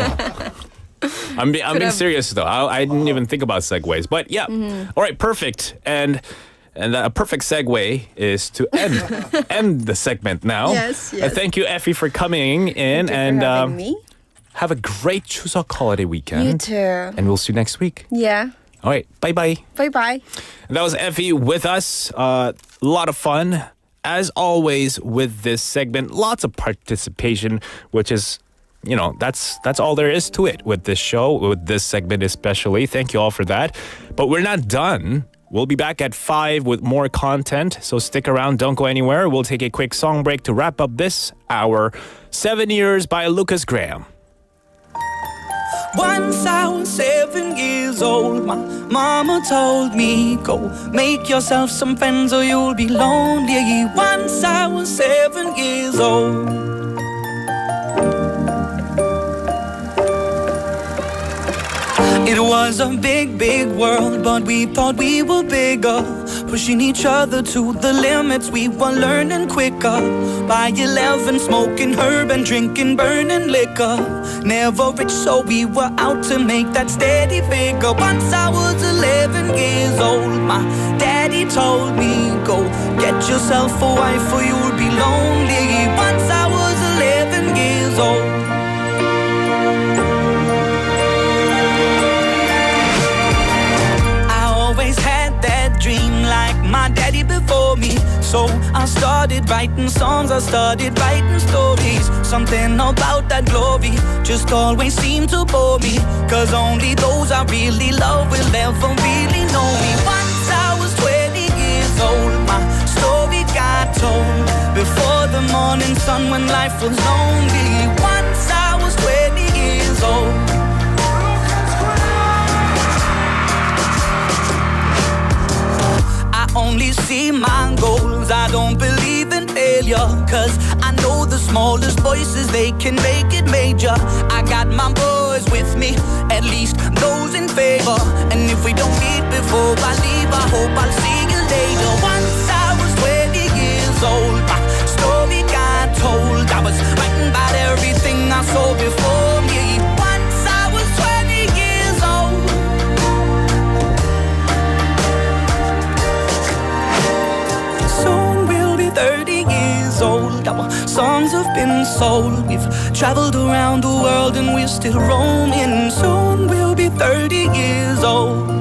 I'm being serious though. I didn't even think about segues. But yeah. All right, perfect. And a perfect segue is to end the segment now. Yes. Thank you, Effie, for coming in. Thank you for having me. Have a great 추석 holiday weekend. You too. And we'll see you next week. Yeah. All right, bye-bye. Bye-bye. And that was Effie with us. A lot of fun. As always with this segment, lots of participation, which is, that's all there is to it with this show, with this segment especially. Thank you all for that. But we're not done. We'll be back at 5 with more content, so stick around, don't go anywhere. We'll take a quick song break to wrap up this hour. 7 Years by Lucas Graham. Once I was 7 years old, my mama told me, go make yourself some friends or you'll be lonely. Once I was 7 years old. It was a big, big world, but we thought we were bigger. pushing each other to the limits. We were learning quicker. By 11, smoking herb and drinking burning liquor. Never rich, so we were out to make that steady figure. Once I was 11 years old, my daddy told me, go get yourself a wife or you'll be lonely. Once I was 11 years old. Dream like my daddy before me. So I started writing songs, I started writing stories. Something about that glory just always seemed to bore me. Cause only those I really love will ever really know me. Once I was 20 years old, my story got told. Before the morning sun when life was lonely. Once I was 20 years old. Only see my goals, I don't believe in failure. Cause I know the smallest voices, they can make it major. I got my boys with me, at least those in favor. And if we don't meet before I leave, I hope I'll see you later. Once I was 20 years old, my story got told. I was writing about everything I saw before me. Once I was 20 years old. Soon we'll be 30 years old. Our songs have been sold. We've traveled around the world and we're still roaming. Soon we'll be 30 years old.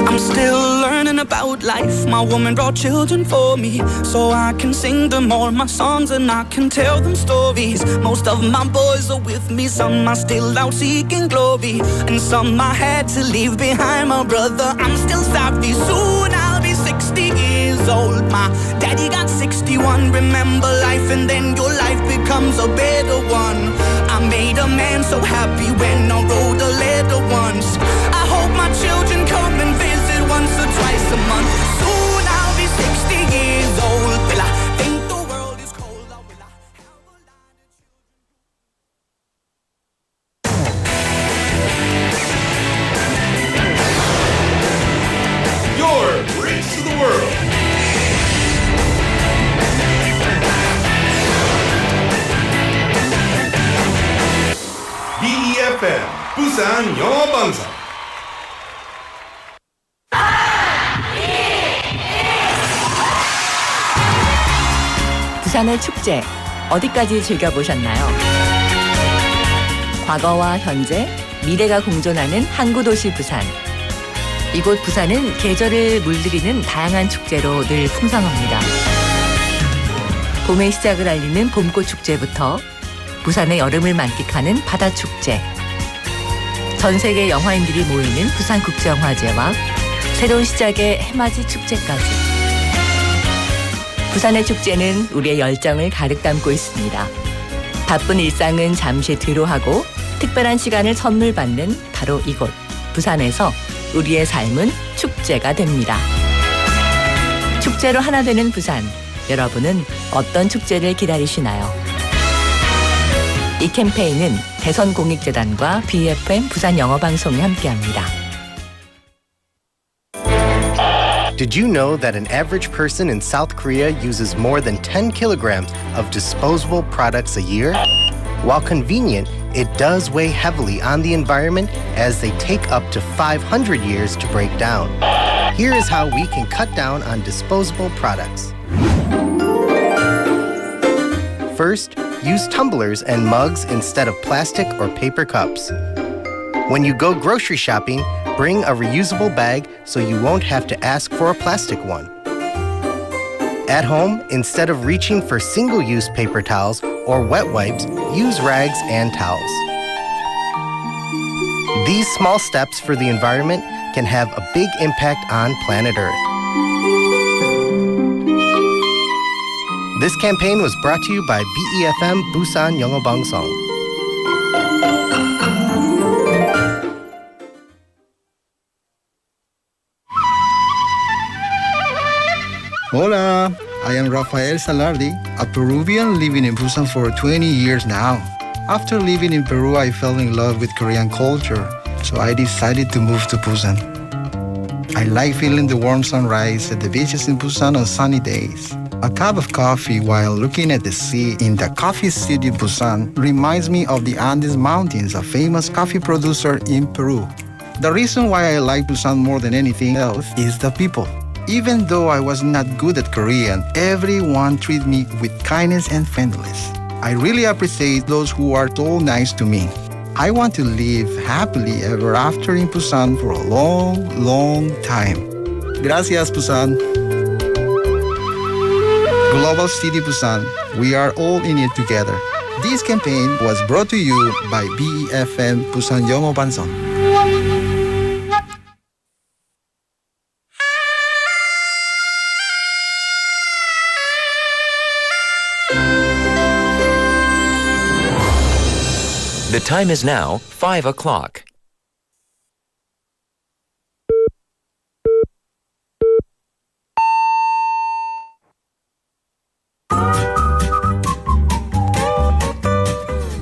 I'm still learning about life. My woman brought children for me, so I can sing them all my songs and I can tell them stories. Most of my boys are with me, some are still out seeking glory, and some I had to leave behind. My brother, I'm still sorry. Soon I'll be 60 years old. My daddy got 61. Remember life and then your life becomes a better one. I made a man so happy when I wrote a letter once. I hope my children come and visit once or twice a month. Soon I'll be 60 years old. Will I think the world is cold, or will I have a lot of children? Your bridge to the world. BEFM 부산 영어방송. 부산의 축제 어디까지 즐겨보셨나요? 과거와 현재, 미래가 공존하는 항구도시 부산. 이곳 부산은 계절을 물들이는 다양한 축제로 늘 풍성합니다. 봄의 시작을 알리는 봄꽃 축제부터 부산의 여름을 만끽하는 바다축제, 전 세계 영화인들이 모이는 부산국제영화제와 새로운 시작의 해맞이 축제까지. 부산의 축제는 우리의 열정을 가득 담고 있습니다. 바쁜 일상은 잠시 뒤로 하고 특별한 시간을 선물 받는 바로 이곳 부산에서 우리의 삶은 축제가 됩니다. 축제로 하나 되는 부산, 여러분은 어떤 축제를 기다리시나요? 이 캠페인은 대선공익재단과 BFM 부산영어방송이 함께합니다. Did you know that an average person in South Korea uses more than 10 kilograms of disposable products a year? While convenient, it does weigh heavily on the environment as they take up to 500 years to break down. Here is how we can cut down on disposable products. First, use tumblers and mugs instead of plastic or paper cups. When you go grocery shopping, bring a reusable bag so you won't have to ask for a plastic one. At home, instead of reaching for single-use paper towels or wet wipes, use rags and towels. These small steps for the environment can have a big impact on planet Earth. This campaign was brought to you by BEFM Busan 영어방송. Hola, I am Rafael Salardi, a Peruvian living in Busan for 20 years now. After living in Peru, I fell in love with Korean culture. so I decided to move to Busan. I like feeling the warm sunrise at the beaches in Busan on sunny days. A cup of coffee while looking at the sea in the coffee city Busan reminds me of the Andes Mountains, a famous coffee producer in Peru. The reason why I like Busan more than anything else is the people. Even though I was not good at Korean, everyone treated me with kindness and friendliness. I really appreciate those who are so nice to me. I want to live happily ever after in Busan for a long, long time. Gracias, Busan. Global City Busan, we are all in it together. This campaign was brought to you by BEFM 부산영어방송. The time is now 5 o'clock.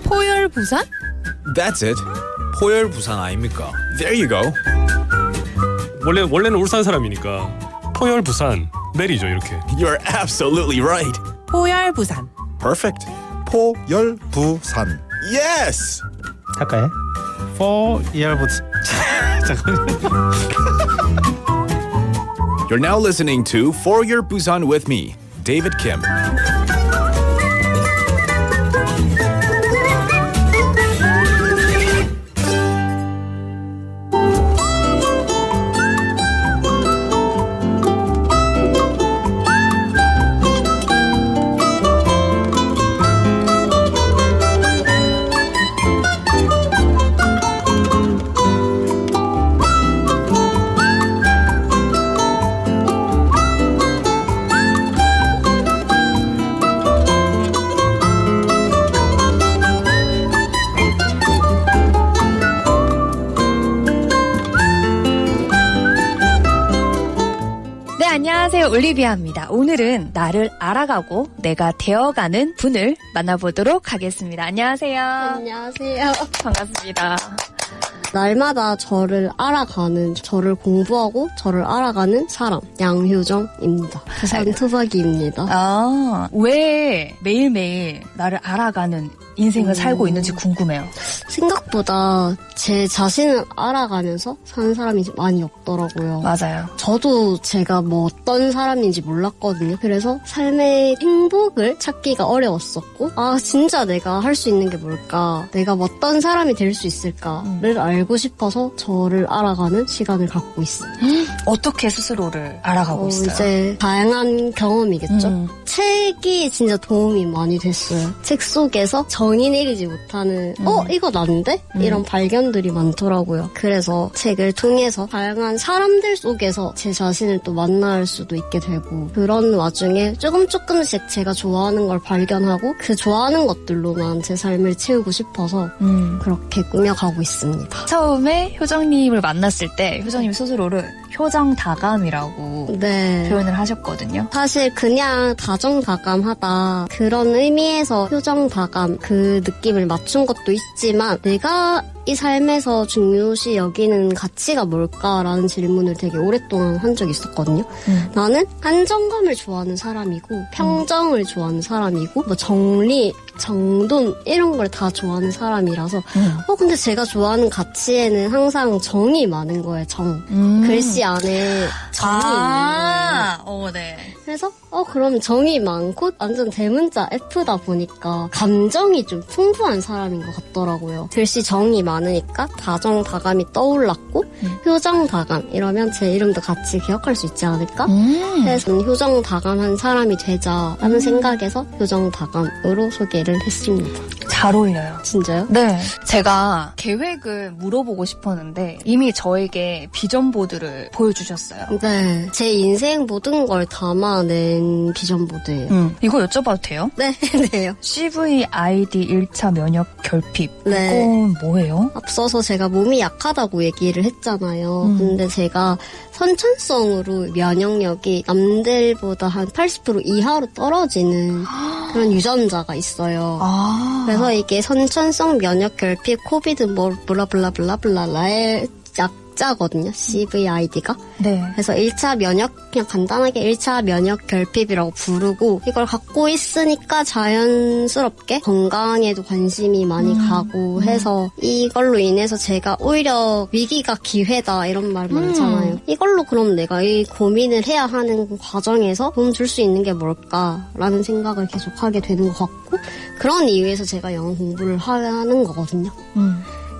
포열 부산? That's it. 포열 부산 아닙니까? There you go. 원래는 울산 사람이니까 포열 부산 내리죠 이렇게. You're absolutely right. 포열 부산. Perfect. 포열 부산. Yes. 할까요? 포열 부산. 잠깐만요. You're now listening to For Your Busan with me, David Kim. 안녕하세요, 올리비아입니다. 오늘은 나를 알아가고 내가 되어가는 분을 만나보도록 하겠습니다. 안녕하세요. 안녕하세요. 반갑습니다. 날마다 저를 알아가는, 저를 공부하고 저를 알아가는 사람, 양효정입니다. 부산 투박이입니다. 왜 매일매일 나를 알아가는 인생을 살고 있는지 궁금해요. 생각보다 제 자신을 알아가면서 사는 사람이 많이 없더라고요. 맞아요. 저도 제가 뭐 어떤 사람인지 몰랐거든요. 그래서 삶의 행복을 찾기가 어려웠었고, 아 진짜 내가 할 수 있는 게 뭘까, 내가 어떤 사람이 될 수 있을까를 알고 싶어서 저를 알아가는 시간을 갖고 있습니다. 어떻게 스스로를 알아가고 있어요? 이제 다양한 경험이겠죠. 책이 진짜 도움이 많이 됐어요. 책 속에서 정의 내리지 못하는 이거 난데? 이런 발견들이 많더라고요. 그래서 책을 통해서 다양한 사람들 속에서 제 자신을 또 만날 수도 있게 되고, 그런 와중에 조금씩 제가 좋아하는 걸 발견하고 그 좋아하는 것들로만 제 삶을 채우고 싶어서 그렇게 꾸며가고 있습니다. 처음에 효정님을 만났을 때 효정님 스스로를 효정다감이라고 표현을 하셨거든요. 사실 그냥 다정다감하다 그런 의미에서 효정다감 그 느낌을 맞춘 것도 있지만, 내가 이 삶에서 중요시 여기는 가치가 뭘까라는 질문을 되게 오랫동안 한 적이 있었거든요. 나는 안정감을 좋아하는 사람이고 평정을 좋아하는 사람이고 뭐 정리, 정돈 이런 걸 다 좋아하는 사람이라서 근데 제가 좋아하는 가치에는 항상 정이 많은 거예요. 정. 글씨 안에 정이 있는 거예요. 네. 그래서 그럼 정이 많고 완전 대문자 F다 보니까 감정이 좀 풍부한 사람인 것 같더라고요. 글씨 정이 많으니까 다정다감이 떠올랐고 효정다감 이러면 제 이름도 같이 기억할 수 있지 않을까? 그래서 효정다감한 사람이 되자라는 생각에서 효정다감으로 소개를 했습니다. 잘 어울려요. 진짜요? 네. 제가 계획을 물어보고 싶었는데 이미 저에게 비전보드를 보여주셨어요. 네. 제 인생 모든 걸 담아낸 비전보드예요. 이거 여쭤봐도 돼요? 네. 네요. CVID 1차 면역 결핍. 네. 이건 뭐예요? 앞서서 제가 몸이 약하다고 얘기를 했잖아요. 근데 제가 선천성으로 면역력이 남들보다 한 80% 이하로 떨어지는 그런 유전자가 있어요. 그래서 이게 선천성 면역 결핍 코비드 뭐 블라블라블라블라의 약자거든요. CVID가. 네. 그래서 1차 면역, 그냥 간단하게 1차 면역 결핍이라고 부르고 이걸 갖고 있으니까 자연스럽게 건강에도 관심이 많이 가고 해서 이걸로 인해서 제가 오히려 위기가 기회다 이런 말 많잖아요. 이걸로 그럼 내가 이 고민을 해야 하는 과정에서 돈 줄 수 있는 게 뭘까라는 생각을 계속 하게 되는 것 같고 그런 이유에서 제가 영어 공부를 하는 거거든요.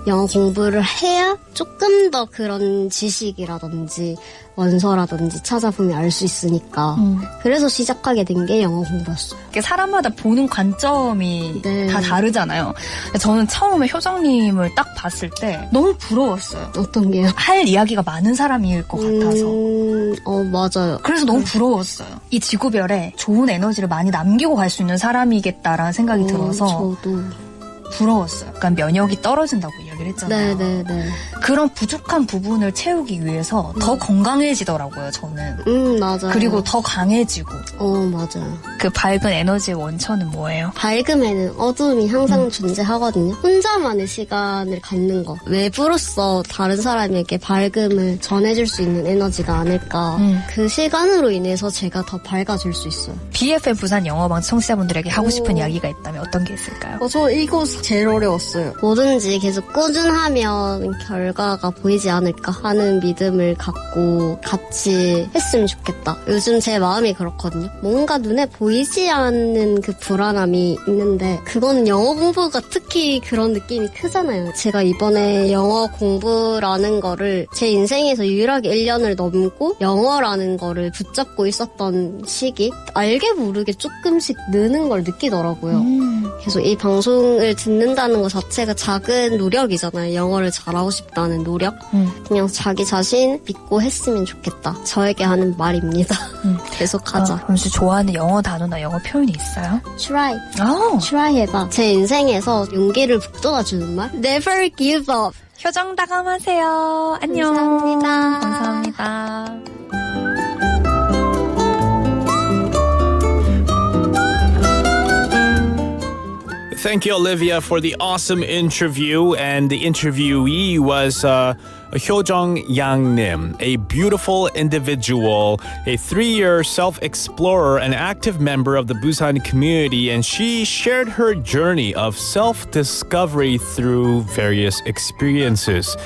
영어 공부를 해야 조금 더 그런 지식이라든지 원서라든지 찾아보면 알 수 있으니까 그래서 시작하게 된 게 영어 공부였어요. 사람마다 보는 관점이 다 다르잖아요. 저는 처음에 효정님을 딱 봤을 때 너무 부러웠어요. 어떤 게요? 할 이야기가 많은 사람일 것 같아서. 맞아요. 그래서 너무 부러웠어요. 이 지구별에 좋은 에너지를 많이 남기고 갈 수 있는 사람이겠다라는 생각이 들어서 저도 부러웠어요. 약간 면역이 떨어진다고 이야기를 했잖아요. 네네네. 그런 부족한 부분을 채우기 위해서 더 건강해지더라고요, 저는. 맞아요. 그리고 더 강해지고. 맞아요. 그 밝은 에너지의 원천은 뭐예요? 밝음에는 어둠이 항상 존재하거든요. 혼자만의 시간을 갖는 거. 외부로서 다른 사람에게 밝음을 전해줄 수 있는 에너지가 아닐까. 그 시간으로 인해서 제가 더 밝아질 수 있어요. BFM 부산 영어방송 청취자분들에게 하고 싶은 이야기가 있다면 어떤 게 있을까요? 저 이거 제일 어려웠어요. 뭐든지 계속 꾸준하면 결과가 보이지 않을까 하는 믿음을 갖고 같이 했으면 좋겠다. 요즘 제 마음이 그렇거든요. 뭔가 눈에 보이지 않는 그 불안함이 있는데 그건 영어 공부가 특히 그런 느낌이 크잖아요. 제가 이번에 영어 공부라는 거를 제 인생에서 유일하게 1년을 넘고 영어라는 거를 붙잡고 있었던 시기 알게 모르게 조금씩 느는 걸 느끼더라고요. 계속 이 방송을 듣는다는 것 자체가 작은 노력이잖아요. 영어를 잘하고 싶다는 노력. 그냥 자기 자신 믿고 했으면 좋겠다. 저에게 하는 말입니다. 계속 하자. 혹시 좋아하는 영어 단어나 영어 표현이 있어요? Try. Try 해봐. 제 인생에서 용기를 북돋아주는 말. Never give up. 효정 다감하세요. 안녕. 감사합니다. 감사합니다. Thank you, Olivia, for the awesome interview. And the interviewee was Hyojung Yang Nim, a beautiful individual, a 3-year self-explorer, an active member of the Busan community, and she shared her journey of self-discovery through various experiences,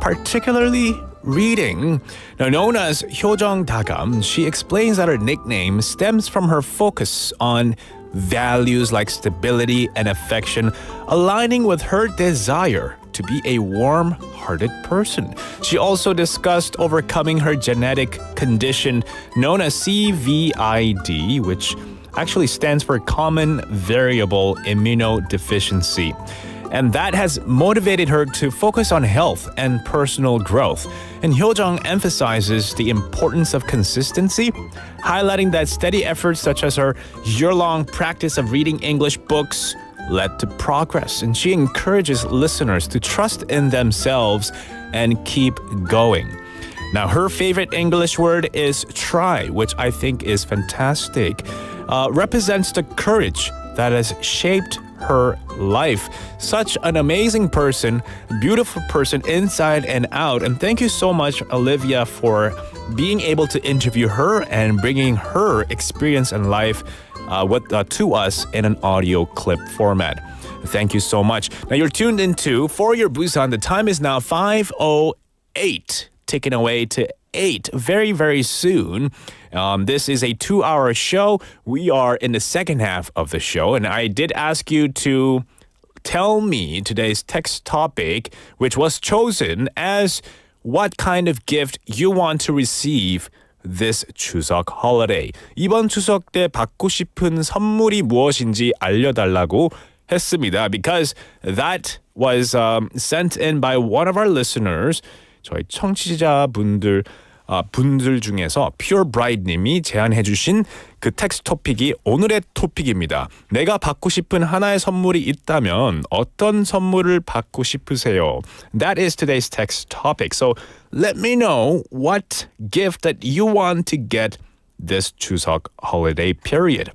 particularly reading. Now, known as Hyojung Dagam, she explains that her nickname stems from her focus on values like stability and affection, aligning with her desire to be a warm-hearted person. She also discussed overcoming her genetic condition known as CVID, which actually stands for Common Variable Immunodeficiency. And that has motivated her to focus on health and personal growth. And Hyojung emphasizes the importance of consistency, highlighting that steady efforts such as her year-long practice of reading English books led to progress. And she encourages listeners to trust in themselves and keep going. Now, her favorite English word is try, which I think is fantastic. Represents the courage that has shaped her life. Such an amazing person, beautiful person inside and out. And thank you so much, Olivia, for being able to interview her and bringing her experience and life to us in an audio clip format. Thank you so much. Now you're tuned into For Your Busan. The time is now 5:08, ticking away to 8 very, very soon. This is a 2-hour show. We are in the second half of the show, and I did ask you to tell me today's text topic, which was chosen as what kind of gift you want to receive this 추석 holiday. 이번 추석 때 받고 싶은 선물이 무엇인지 알려달라고 했습니다. Because that was sent in by one of our listeners. 저희 청취자분들 분들 중에서 purebright님이 제안해주신 그 텍스트 토픽이 오늘의 토픽입니다. 내가 받고 싶은 하나의 선물이 있다면 어떤 선물을 받고 싶으세요? That is today's text topic. So let me know what gift that you want to get this 추석 holiday period.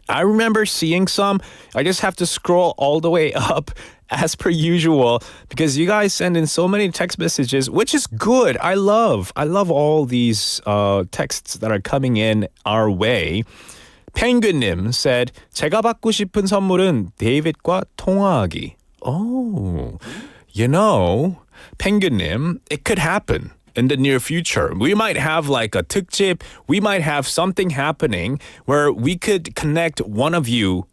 I remember seeing some. I just have to scroll all the way up as per usual because you guys send in so many text messages, which is good. I love all these texts that are coming in our way. 펭귄님 said, 제가 받고 싶은 선물은 데이빗과 통화하기. Oh, you know, 펭귄님, it could happen. In the near future, we might have like a 특집. We might have something happening where we could connect one of you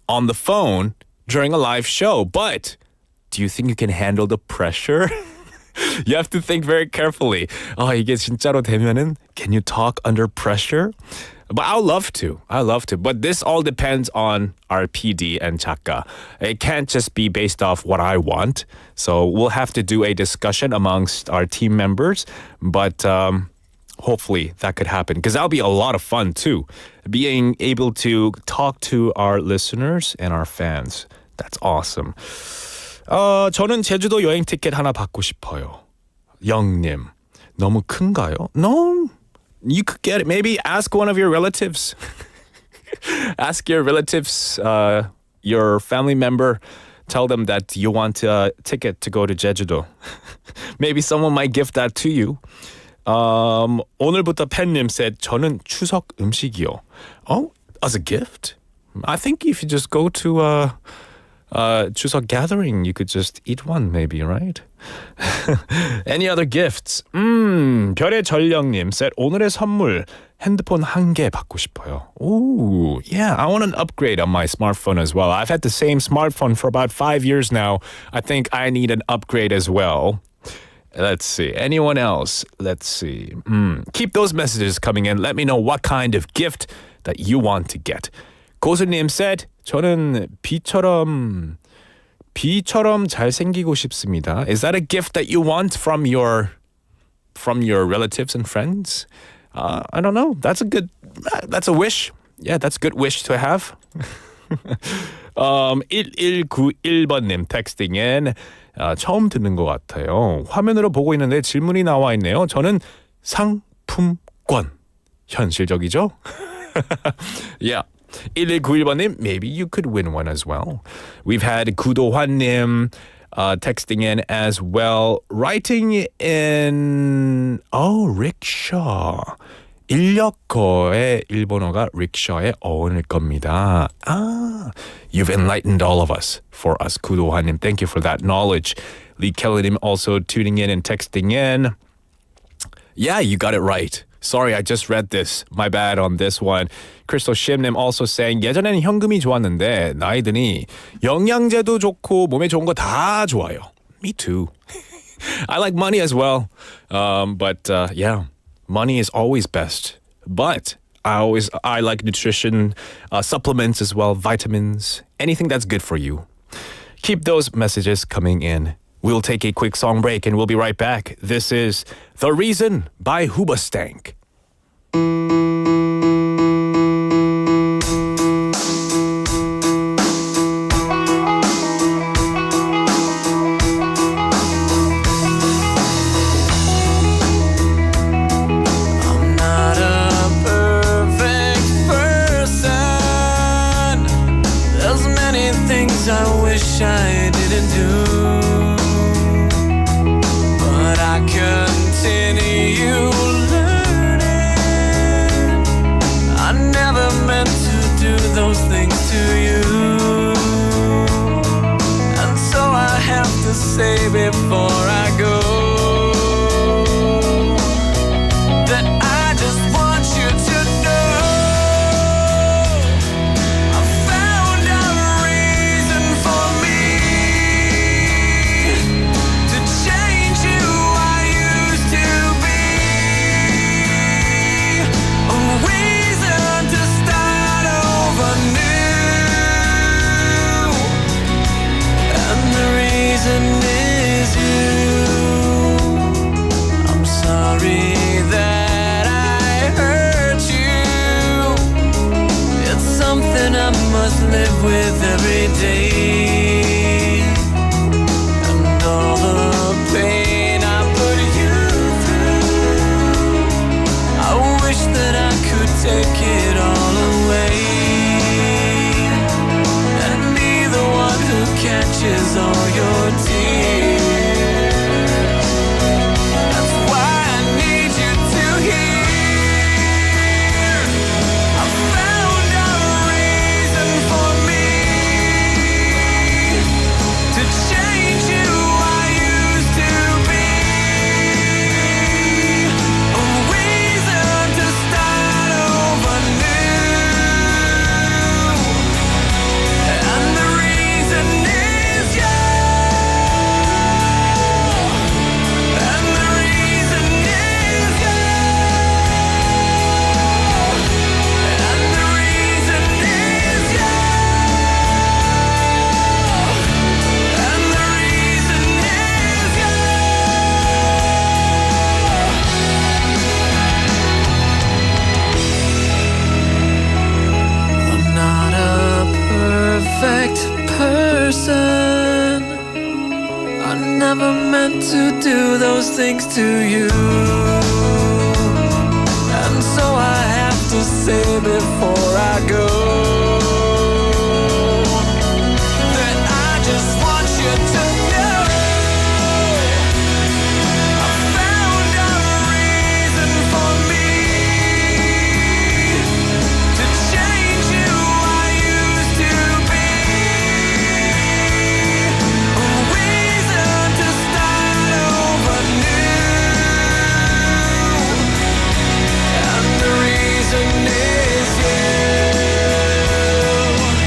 on the phone during a live show. But do you think you can handle the pressure? You have to think very carefully. 이게 진짜로 되면은 can you talk under pressure? But I'll love to. But this all depends on our PD and 작가. It can't just be based off what I want. So we'll have to do a discussion amongst our team members. But hopefully that could happen. Because that'll be a lot of fun too. Being able to talk to our listeners and our fans. That's awesome. 저는 제주도 여행 티켓 하나 받고 싶어요. 영님. 너무 큰가요? No. You could get it. Maybe ask one of your relatives. Ask your relatives, your family member. Tell them that you want a ticket to go to Jeju-do. Maybe someone might gift that to you. 오늘부터 팬님 said, 저는 추석 음식이요. Oh, as a gift? I think if you just go to 추석 gathering, you could just eat one maybe, right? Any other gifts? 별의 전령님 said, 오늘의 선물 핸드폰 1개 받고 싶어요. Ooh, yeah, I want an upgrade on my smartphone as well. I've had the same smartphone for about 5 years now. I think I need an upgrade as well. Let's see. Anyone else? Let's see. Keep those messages coming in. Let me know what kind of gift that you want to get. 고수님 said, 저는 비처럼 잘생기고 싶습니다. Is that a gift that you want from your relatives and friends? I don't know. That's a wish. Yeah, that's a good wish to have. 1191번님 texting in. 처음 듣는 것 같아요. 화면으로 보고 있는데 질문이 나와 있네요. 저는 상품권. 현실적이죠? Yeah. 1191번님, maybe you could win one as well. We've had 구도환님 texting in as well. Writing in, rickshaw. 인력거의 일본어가 rickshaw에 어울릴 겁니다. You've enlightened all of us for us, 구도환님. Thank you for that knowledge. Lee Kelly님 also tuning in and texting in. Yeah, you got it right. Sorry, I just read this. My bad on this one. Crystal Shim님 also saying 예전에는 현금이 좋았는데 나이 드니 영양제도 좋고 몸에 좋은 거 다 좋아요. Me too. I like money as well. But yeah, money is always best. But I like nutrition, supplements as well, vitamins, anything that's good for you. Keep those messages coming in. We'll take a quick song break and we'll be right back. This is The Reason by Hoobastank. I wish I didn't do, but I continue learning. I never meant to do those things to you, and so I have to say before I go that I just want you to know is you. I'm sorry that I hurt you. It's something I must live with every day. And all the pain I put you through, I wish that I could take it all away. to do those things to you. And so I have to say before I go that I just want you to know I found a reason for me to change who I used to be. A reason to start over new. And the reason is you.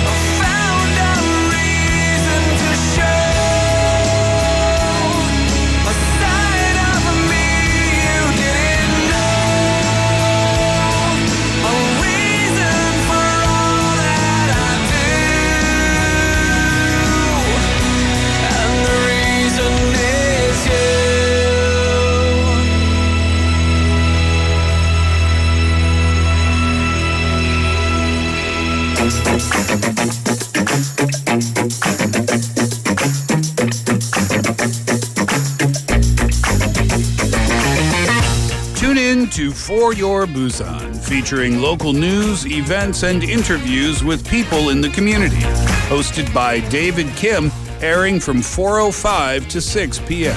I found a reason to show a side of me you didn't know. A reason for all that I do. And the reason is you. Tune in to For Your Busan, featuring local news, events, and interviews with people in the community. Hosted by David Kim, airing from 4:05 to 6 p.m.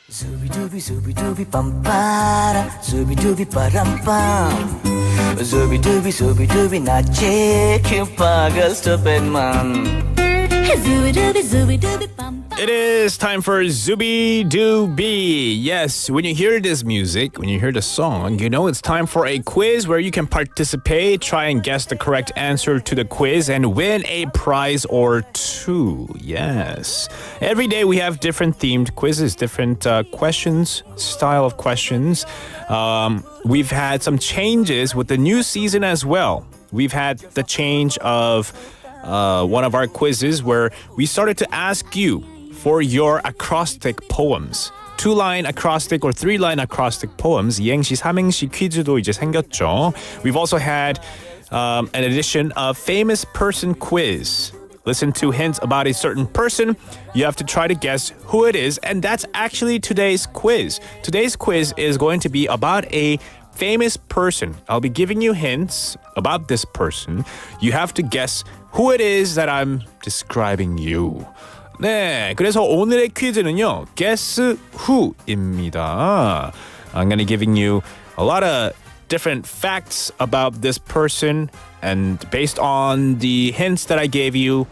Zooby zooby dooby bum para, zooby dooby param pam. Zooby dooby nache kyun pagal stupid man. Zooby dooby bum. It is time for Zooby Dooby. Yes, when you hear this music, when you hear the song, you know it's time for a quiz where you can participate, try and guess the correct answer to the quiz, and win a prize or two. Yes. Every day we have different themed quizzes, different questions, style of questions. We've had some changes with the new season as well. We've had the change of one of our quizzes where we started to ask you for your acrostic poems. 2-line acrostic or 3-line acrostic poems. 이행시, 삼행시 퀴즈도 이제 생겼죠. We've also had an edition of famous person quiz. Listen to hints about a certain person. You have to try to guess who it is, and that's actually today's quiz. Today's quiz is going to be about a famous person. I'll be giving you hints about this person. You have to guess who it is that I'm describing you. 네, 그래서 오늘의 퀴즈는요, Guess Who입니다. I'm gonna giving you a lot of different facts about this person, and based on the hints that I gave you,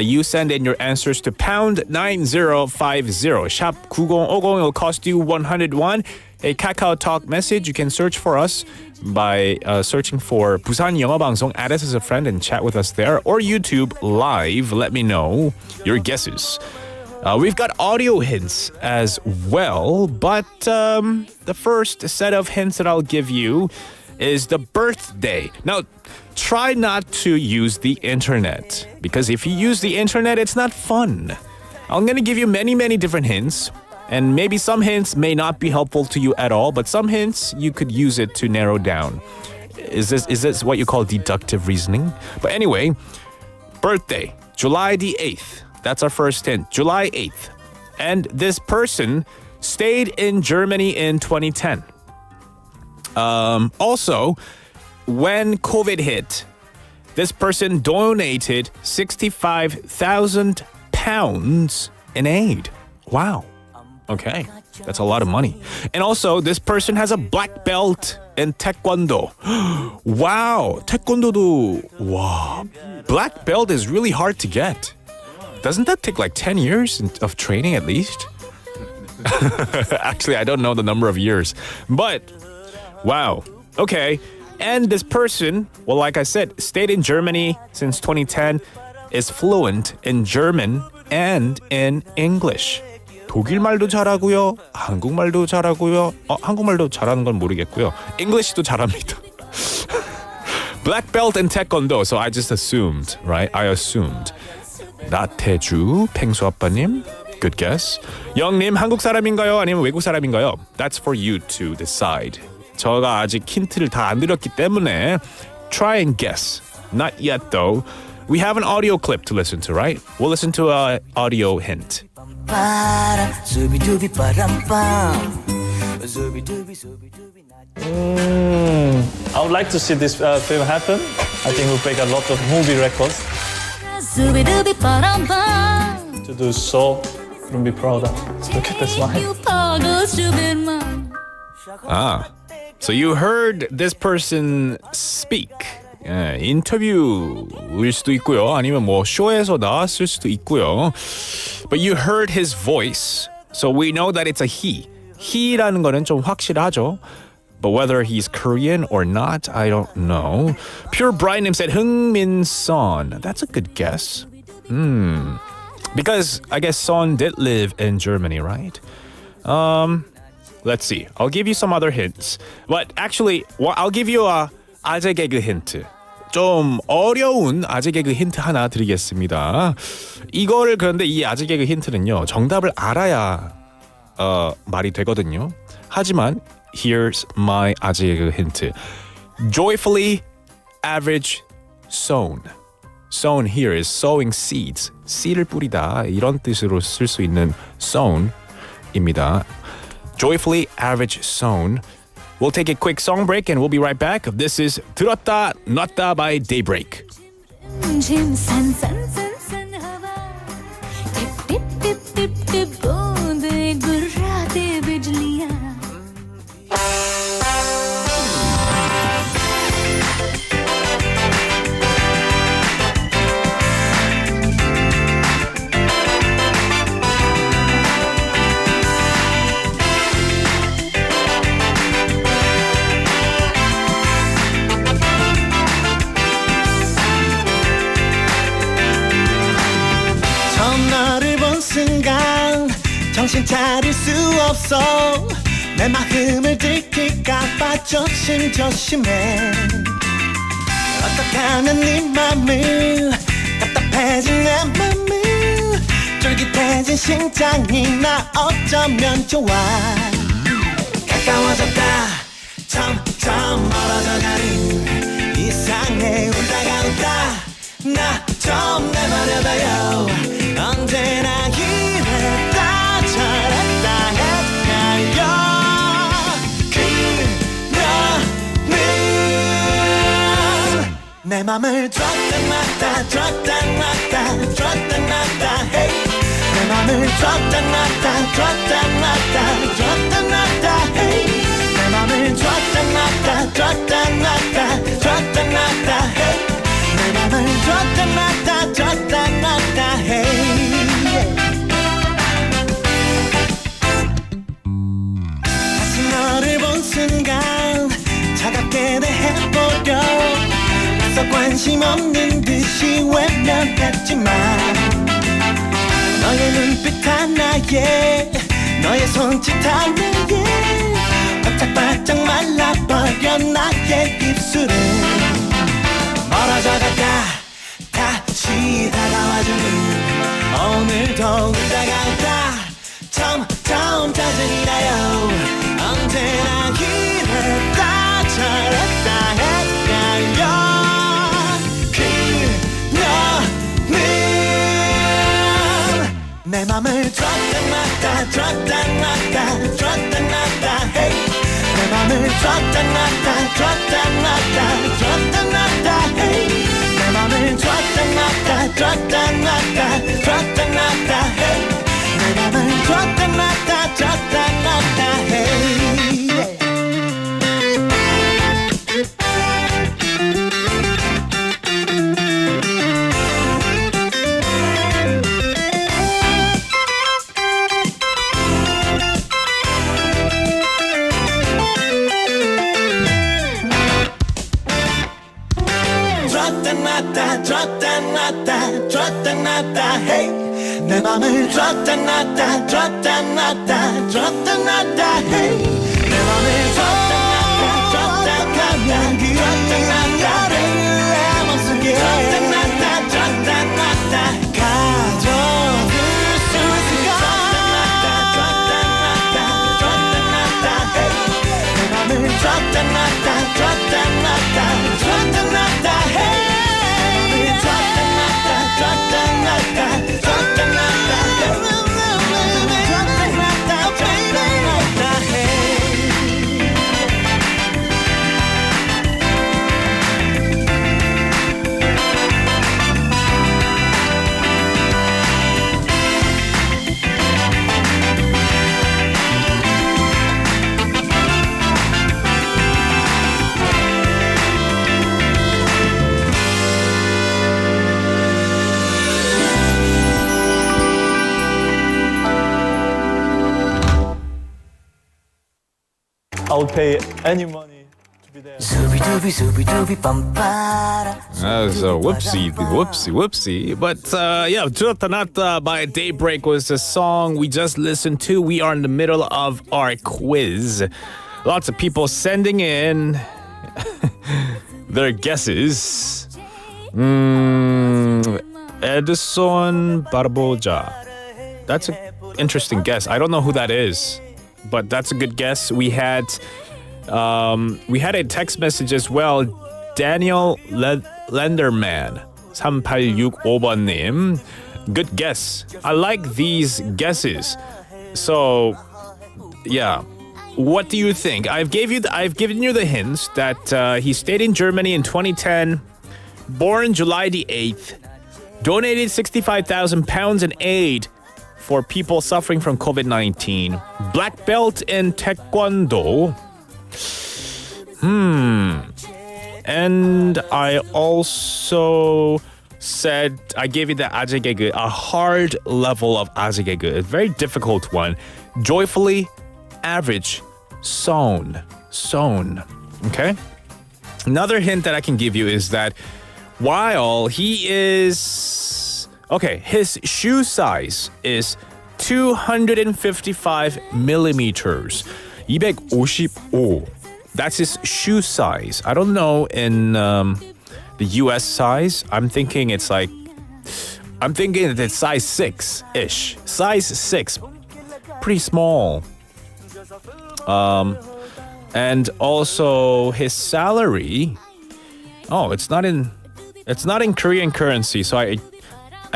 you send in your answers to pound 9050 샵 9050. It'll cost you 101. A Kakao Talk message. You can search for us by searching for 부산영어방송. Add us as a friend and chat with us there, or YouTube live. Let me know your guesses. We've got audio hints as well, but the first set of hints that I'll give you is the birthday. Now, try not to use the internet, because if you use the internet, it's not fun. I'm going to give you many, many different hints, and maybe some hints may not be helpful to you at all, but some hints you could use it to narrow down. Is this what you call deductive reasoning? But anyway, birthday, July the 8th. That's our first hint, July 8th. And this person stayed in Germany in 2010. Also, when COVID hit, this person donated 65,000 pounds in aid. Wow. Okay, that's a lot of money. And also, this person has a black belt in Taekwondo. Wow, Taekwondo도, wow. Black belt is really hard to get. Doesn't that take like 10 years of training at least? Actually, I don't know the number of years. But, wow, okay. And this person, well, like I said, stayed in Germany since 2010, is fluent in German and in English. 독일말도 잘하고요. 한국말도 잘하고요. 한국말도 잘하는 건 모르겠고요. English도 잘합니다. Black belt in Taekwondo, so I just assumed, right? I assumed. 나태주, 펭수 아빠님, good guess. 영님, 한국 사람인가요? 아니면 외국 사람인가요? That's for you to decide. 제가 아직 힌트를 다 안 드렸기 때문에 try and guess. Not yet though. We have an audio clip to listen to, right? We'll listen to an audio hint. I would like to see this film happen. I think we'll break a lot of movie records. To do so, wouldn't be proud of. Look at the smile. Ah, so you heard this person speak. 예, 인터뷰일 수도 있고요. 아니면 뭐 쇼에서 나왔을 수도 있고요. But you heard his voice, so we know that it's a he. He라는 거는 좀 확실하죠. But whether he's Korean or not, I don't know. Pure Brightname said Heung-min Son. That's a good guess. Because I guess Son did live in Germany, right? Let's see. I'll give you some other hints. But actually, I'll give you a 아재 개그 힌트. 좀 어려운 아재 개그 힌트 하나 드리겠습니다. 이거를 그런데 이 아재 개그 힌트는요. 정답을 알아야 말이 되거든요. 하지만 here's my 아재 개그 힌트. Joyfully average sown. Sown here is sowing seeds. 씨를 뿌리다 이런 뜻으로 쓸 수 있는 sown입니다. Joyfully average sown. We'll take a quick song break and we'll be right back. This is 들었다 놨다 by Daybreak. 정신 차릴 수 없어 내 마음을 들킬까봐 조심조심해 어떻게 하면 네 맘을 답답해진 내 맘을 쫄깃해진 심장이 나 어쩌면 좋아 가까워졌다 점점 멀어져가는 이상해 울다가 웃다 나 좀 내버려둬요 언제나 이랬다 잘했다 헷갈려 그녀는 내 맘을 줬다 놨다 줬다 놨다 줬다 놨다 hey 내 맘을 줬다 놨다 줬다 놨다 줬다 놨다 hey 내 맘을 줬다 놨다 줬다 놨다 줬다 놨다 hey 내 맘을 줬다 놨다 줬다 놨다 hey 너를 본 순간 차갑게 대해보려 애써 관심 없는 듯이 외면했지만 너의 눈빛 하나에 너의 손짓 하나에 바짝바짝 말라버려 나의 입술은 멀어져갔다 다시 다가와주는 오늘도 울다가 웃다 점점 짜증이 나요 언제나 이랬다 잘했다 헷갈려 그녀는 내 맘을 줬다 놨다 줬다 놨다 줬다 놨다 hey 내 맘을 줬다 놨다 줬다 놨다 줬다 놨다 hey 내 맘을 줬다 놨다 줬다 놨다 줬다 놨다 hey 내 맘을 줬다 놨다 줬다 놨다 hey 줬다 놨다 줬다 놨다 줬다 놨다 hey 내 맘을 줬다 놨다 줬다 놨다 줬다 놨다 hey 내 맘을 줬다 놨다 줬다 놨다 줬다 놨다를 내 맘속에 줬다 놨다 줬다 놨다 가져둘 수 있을까 줬다 놨다 줬다 놨다 hey 내 맘을 줬다 놨다 줬다 놨다 줬다 놨다 hey 내 맘을 줬다 놨다 I would pay any money. So whoopsie. But yeah, Tutanata by Daybreak was the song we just listened to. We are in the middle of our quiz. Lots of people sending in their guesses. Edison Barboja. That's an interesting guess. I don't know who that is, but that's a good guess. We had a text message as well. Daniel Lenderman, 3865번님. Good guess. I like these guesses. So, yeah. What do you think? I've given you the hints that he stayed in Germany in 2010, born July the 8th, donated 65,000 pounds in aid for people suffering from COVID-19, black belt in Taekwondo. And I also said, I gave you the 아재개그, a hard level of 아재개그, a very difficult one. Joyfully average, sown. Okay? Another hint that I can give you is that while he is... Okay, his shoe size is 255 millimeters. 255. That's his shoe size. I don't know in the US size. I'm thinking it's size 6-ish. Size 6. Pretty small. And also his salary. Oh, it's not in Korean currency, so I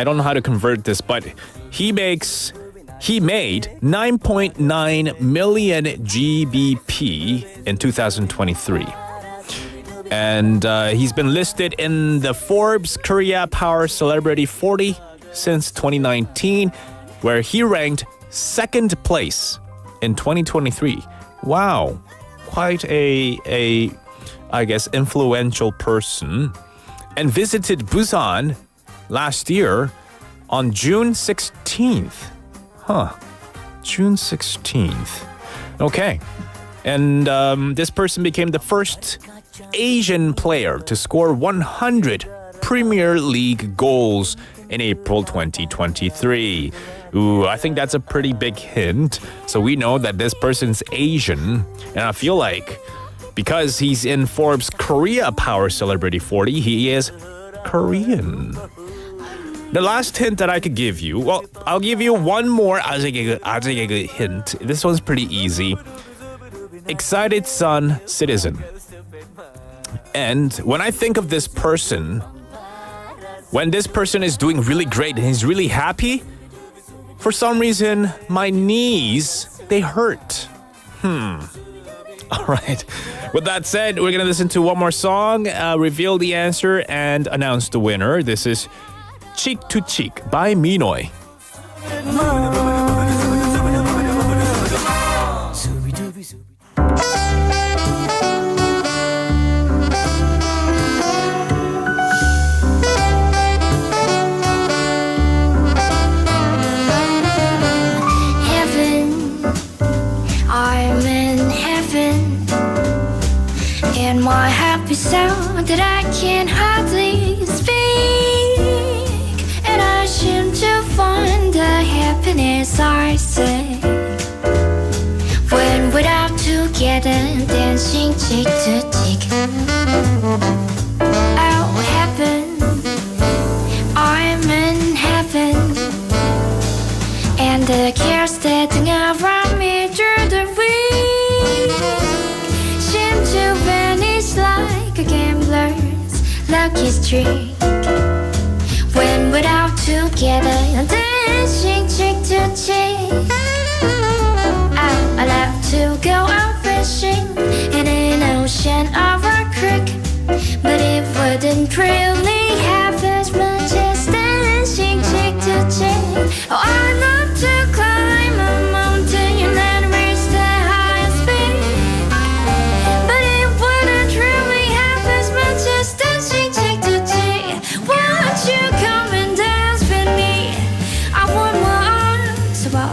don't know how to convert this, but he made 9.9 million GBP in 2023. And he's been listed in the Forbes Korea Power Celebrity 40 since 2019, where he ranked second place in 2023. Wow, quite a I guess influential person, and visited Busan last year on June 16th. June 16th. Okay. And this person became the first Asian player to score 100 Premier League goals in April 2023. Ooh, I think that's a pretty big hint. So we know that this person's Asian. And I feel like because he's in Forbes Korea Power Celebrity 40, he is Korean. The last hint that I could give you, well, I'll give you one more 아재개그 hint. This one's pretty easy. Excited Sun citizen. And when I think of this person, when this person is doing really great and he's really happy, for some reason, my knees, they hurt. All right. With that said, we're going to listen to one more song, reveal the answer, and announce the winner. This is Cheek to Cheek by Minoy. My happy sound that I can hardly speak, and I seem to find the happiness I seek when we're out together dancing cheek to cheek. Oh heaven, I'm in heaven, and the cares that hang around me through the week seem to vanish like a gambler's lucky streak when we're out together dancing cheek to cheek. I love to go out fishing in an ocean or a creek, but it wouldn't really have as much as dancing cheek to cheek. Oh, I love to climb a mountain and reach the highest peak, but it wouldn't really have as much as dancing cheek to cheek. Won't you come and dance with me? I want my arms about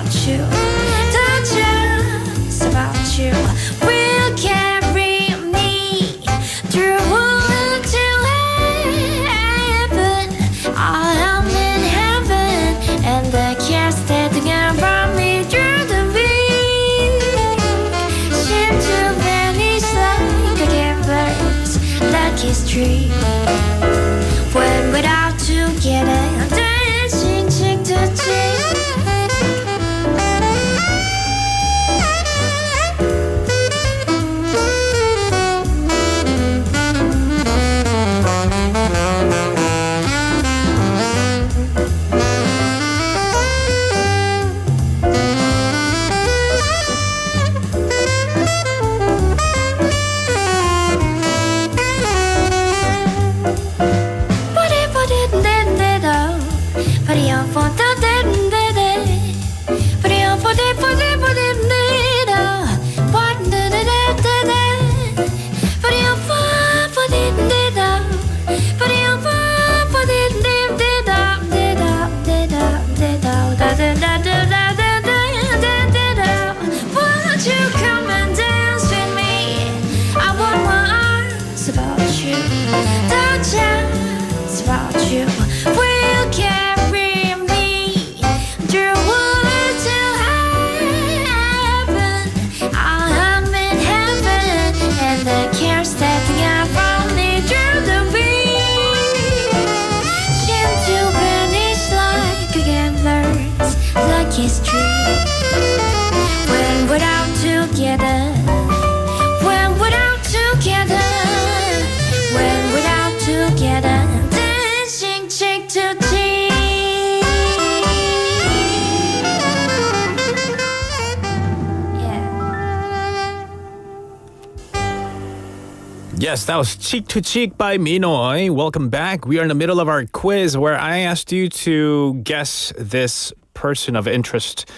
Yes, that was Cheek to Cheek by Minoy. Welcome back. We are in the middle of our quiz where I asked you to guess this person of interest.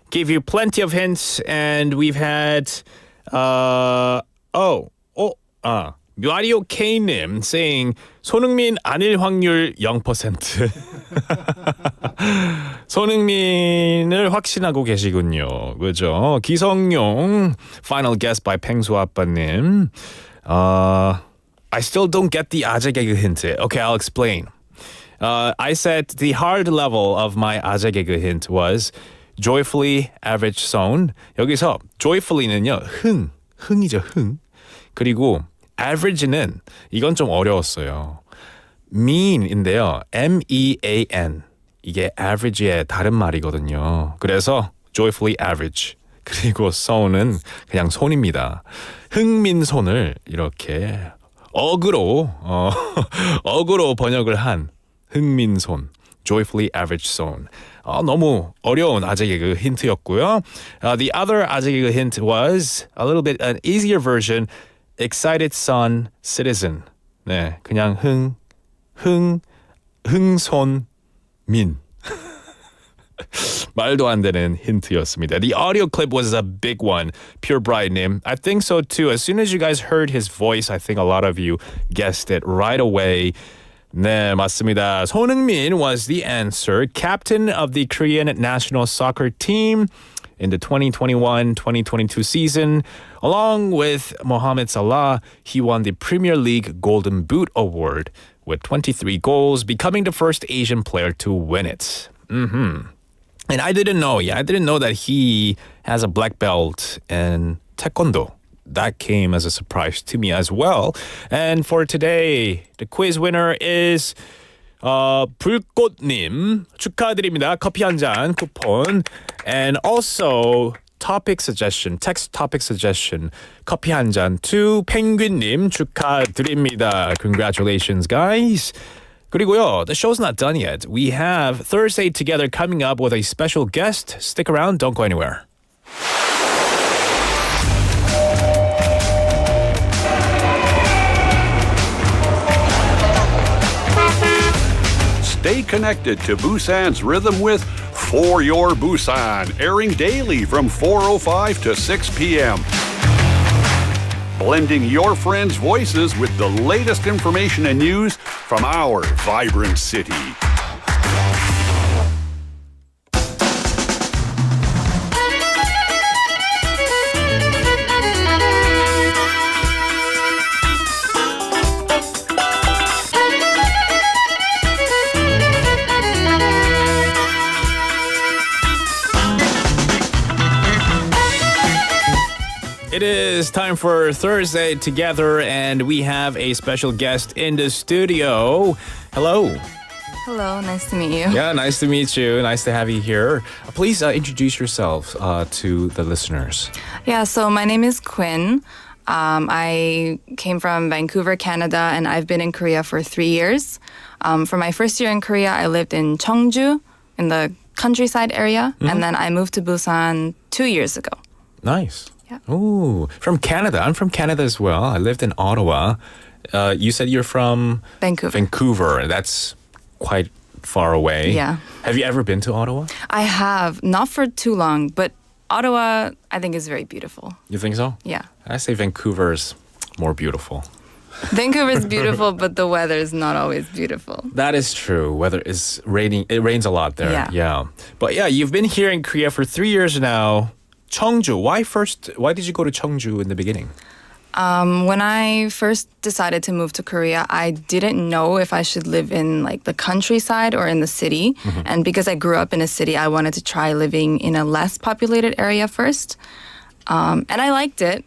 Gave you plenty of hints, and we've had 뮤아리오 K님 saying 손흥민 아닐 확률 0%. 손흥민을 확신하고 계시군요. 그죠? 기성용 final guess by 펭수 아빠님. I still don't get the 아재 개그 hint. Okay, I'll explain. I said the hard level of my 아재 개그 hint was joyfully average zone. 여기서 joyfully는요. 흥이죠, 흥. 그리고 average는 이건 좀 어려웠어요. mean인데요. mean. 이게 average의 다른 말이거든요. 그래서 joyfully average. 그리고 손은 그냥 손입니다. 흥민손을 이렇게 어그로 번역을 한 흥민손. joyfully average zone. 너무 어려운 아재 개그 힌트였고요. The other 아재 개그 hint was a little bit an easier version. Excited son citizen. 네, 그냥 흥손민. 말도 안 되는 힌트였습니다. The audio clip was a big one. Pure Bright님. I think so too. As soon as you guys heard his voice, I think a lot of you guessed it right away. 네, 맞습니다. 손흥민 was the answer. Captain of the Korean national soccer team in the 2021-2022 season. Along with Mohamed Salah, he won the Premier League Golden Boot Award with 23 goals, becoming the first Asian player to win it. And I didn't know that he has a black belt in Taekwondo. That came as a surprise to me as well. And for today, the quiz winner is 불꽃님. 축하드립니다. 커피 한 잔 쿠폰. And also topic suggestion, text topic suggestion, 커피 한 잔 to 펭귄님 축하드립니다. Congratulations, guys. 그리고요, the show's not done yet. We have Thursday Together coming up with a special guest. Stick around, don't go anywhere. Stay connected to Busan's rhythm with For Your Busan, airing daily from 4:05 to 6 p.m. Blending your friends' voices with the latest information and news from our vibrant city. It is time for Thursday Together, and we have a special guest in the studio. Hello. Hello, nice to meet you. Yeah, nice to meet you. Nice to have you here. Please introduce yourself to the listeners. Yeah, so my name is Quinn. I came from Vancouver, Canada, and I've been in Korea for 3 years. For my first year in Korea, I lived in Cheongju, in the countryside area, and then I moved to Busan 2 years ago. Nice. Yeah. Oh, from Canada. I'm from Canada as well. I lived in Ottawa. You said you're from Vancouver. Vancouver. That's quite far away. Yeah. Have you ever been to Ottawa? I have, not for too long, but Ottawa, I think, is very beautiful. You think so? Yeah. I say Vancouver's more beautiful. Vancouver is beautiful, but the weather is not always beautiful. That is true. Weather is raining. It rains a lot there. Yeah. But yeah, you've been here in Korea for 3 years now. Cheongju. Why did you go to Cheongju in the beginning? When I first decided to move to Korea, I didn't know if I should live in like the countryside or in the city. And because I grew up in a city, I wanted to try living in a less populated area first. And I liked it,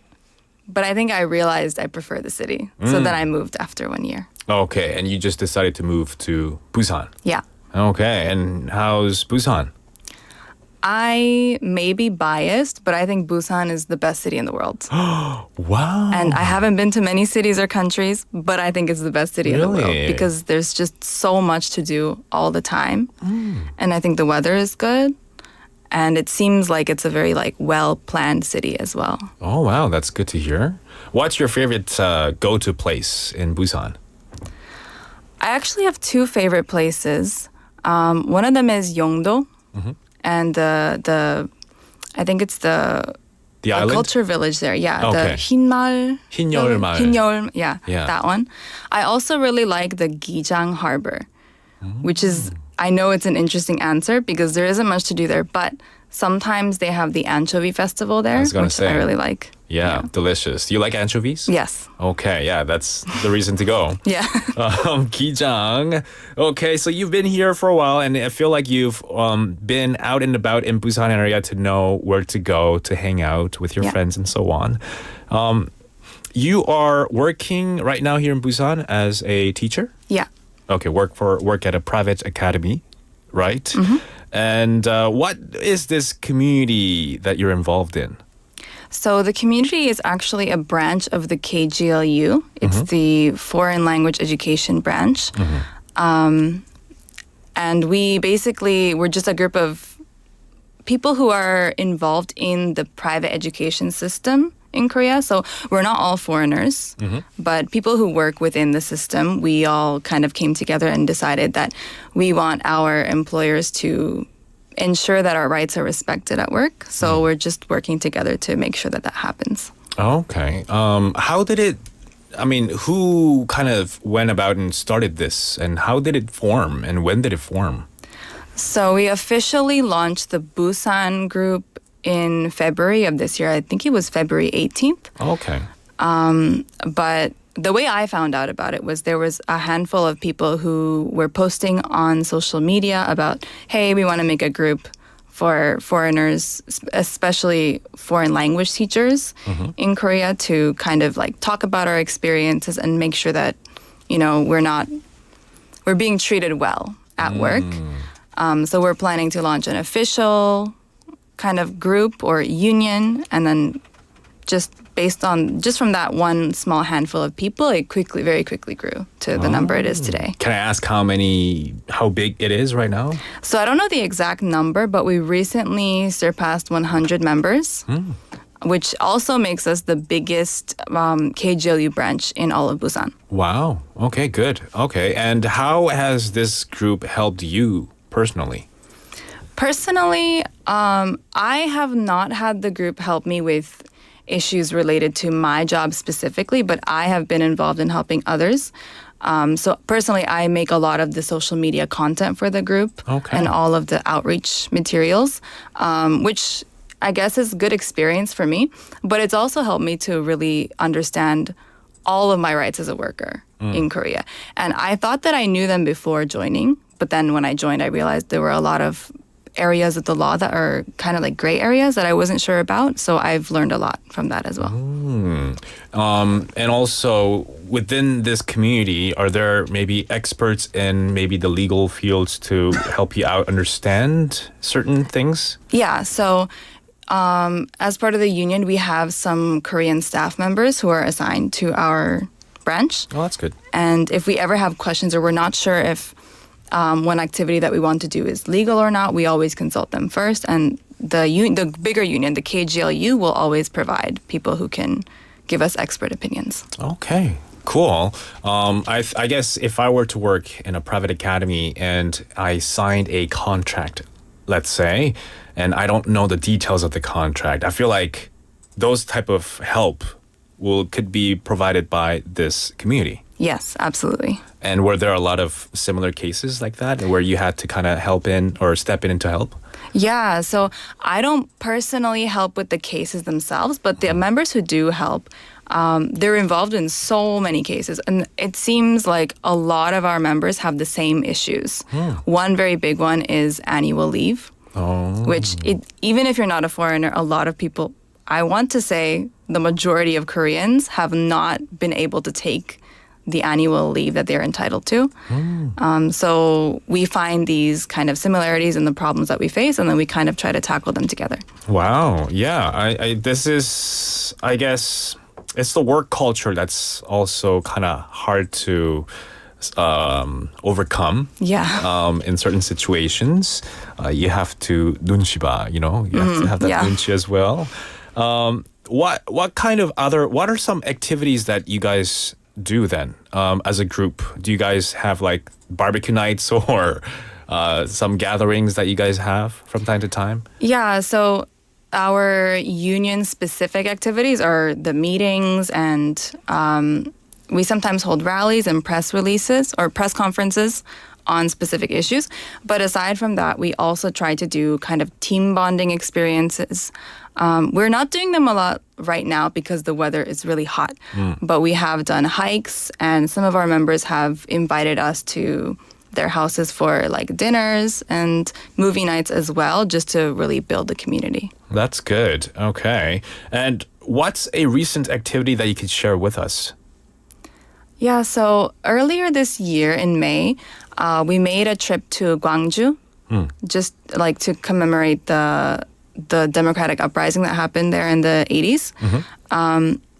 but I think I realized I prefer the city. So then I moved after 1 year. Okay, and you just decided to move to Busan. Yeah. Okay, and how's Busan? I may be biased, but I think Busan is the best city in the world. Wow. And I haven't been to many cities or countries, but I think it's the best city in the world because there's just so much to do all the time. And I think the weather is good. And it seems like it's a very well-planned city as well. Oh, wow. That's good to hear. What's your favorite go-to place in Busan? I actually have two favorite places. One of them is Yeongdo, and I think it's the island? culture village there. Yeah, Okay. the Hinmal. 흰여울마을. Hinyeol, yeah, Yeah. that one. I also really like the Gijang Harbor, which is, I know it's an interesting answer because there isn't much to do there, but sometimes they have the anchovy festival there, was gonna which say. I really like. Yeah, delicious. Do you like anchovies? Yes. Okay, yeah, that's the reason to go. Yeah. Gijang. Okay, so you've been here for a while, and I feel like you've been out and about in Busan area to know where to go to hang out with your friends and so on. You are working right now here in Busan as a teacher? Yeah. Okay, work at a private academy, right? And what is this community that you're involved in? So the community is actually a branch of the KGLU. It's the Foreign Language Education branch. And we're just a group of people who are involved in the private education system in Korea. So we're not all foreigners, but people who work within the system, we all kind of came together and decided that we want our employers to ensure that our rights are respected at work. So we're just working together to make sure that that happens. Okay. How did it, who kind of went about and started this, and how did it form, and when did it form? So we officially launched the Busan group in February of this year. I think it was February 18th. Okay. But the way I found out about it was there was a handful of people who were posting on social media about, hey, we want to make a group for foreigners, especially foreign language teachers in Korea, to kind of like talk about our experiences and make sure that, we're being treated well at work. So we're planning to launch an official kind of group or union, and then just from that one small handful of people, it very quickly grew to the number it is today. Can I ask how big it is right now? So I don't know the exact number, but we recently surpassed 100 members, which also makes us the biggest KGLU branch in all of Busan. Wow. Okay, good. Okay, and how has this group helped you personally? Personally, I have not had the group help me with issues related to my job specifically, but I have been involved in helping others. So personally, I make a lot of the social media content for the group and all of the outreach materials, which I guess is good experience for me. But it's also helped me to really understand all of my rights as a worker in Korea. And I thought that I knew them before joining, but then when I joined, I realized there were a lot of areas of the law that are kind of like gray areas that I wasn't sure about. So I've learned a lot from that as well. And also within this community, are there maybe experts in maybe the legal fields to help you out understand certain things? Yeah. So as part of the union, we have some Korean staff members who are assigned to our branch. Oh, that's good. And if we ever have questions or we're not sure if one activity that we want to do is legal or not, we always consult them first. And the bigger union, the KGLU, will always provide people who can give us expert opinions. Okay, cool. I guess if I were to work in a private academy and I signed a contract, let's say, and I don't know the details of the contract, I feel like those type of help could be provided by this community. Yes, absolutely. And were there a lot of similar cases like that where you had to kind of help in or step in to help? Yeah, so I don't personally help with the cases themselves, but the members who do help, they're involved in so many cases. And it seems like a lot of our members have the same issues. One very big one is annual leave, which even if you're not a foreigner, a lot of people, I want to say the majority of Koreans have not been able to take the annual leave that they're entitled to. So we find these kind of similarities in the problems that we face, and then we kind of try to tackle them together. Wow. Yeah. This is, I guess, it's the work culture that's also kind of hard to overcome. Yeah. In certain situations, you have to 눈치 봐, you have to have that 눈치 as well. What are some activities that you guys do then as a group? Do you guys have like barbecue nights or some gatherings that you guys have from time to time? Yeah, so our union-specific activities are the meetings, and we sometimes hold rallies and press releases or press conferences on specific issues. But aside from that, we also try to do kind of team bonding experiences. We're not doing them a lot right now because the weather is really hot. But we have done hikes, and some of our members have invited us to their houses for like dinners and movie nights as well, just to really build the community. That's good. Okay. And what's a recent activity that you could share with us? Yeah, so earlier this year in May, we made a trip to Gwangju, just like to commemorate the democratic uprising that happened there in the 80s.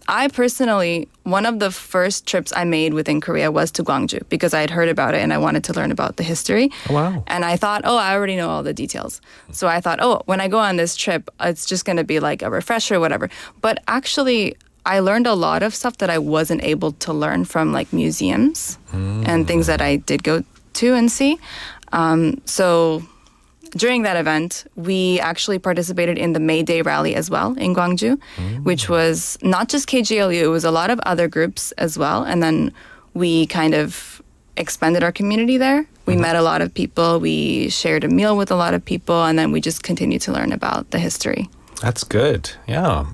I personally, one of the first trips I made within Korea was to Gwangju because I had heard about it and I wanted to learn about the history. Wow. And I thought, I already know all the details. So I thought, when I go on this trip, it's just going to be like a refresher or whatever. But actually, I learned a lot of stuff that I wasn't able to learn from like museums and things that I did go to and see. So during that event, we actually participated in the May Day rally as well in Gwangju, which was not just KGLU, it was a lot of other groups as well. And then we kind of expanded our community there. We met a lot of people, we shared a meal with a lot of people, and then we just continued to learn about the history. That's good. Yeah.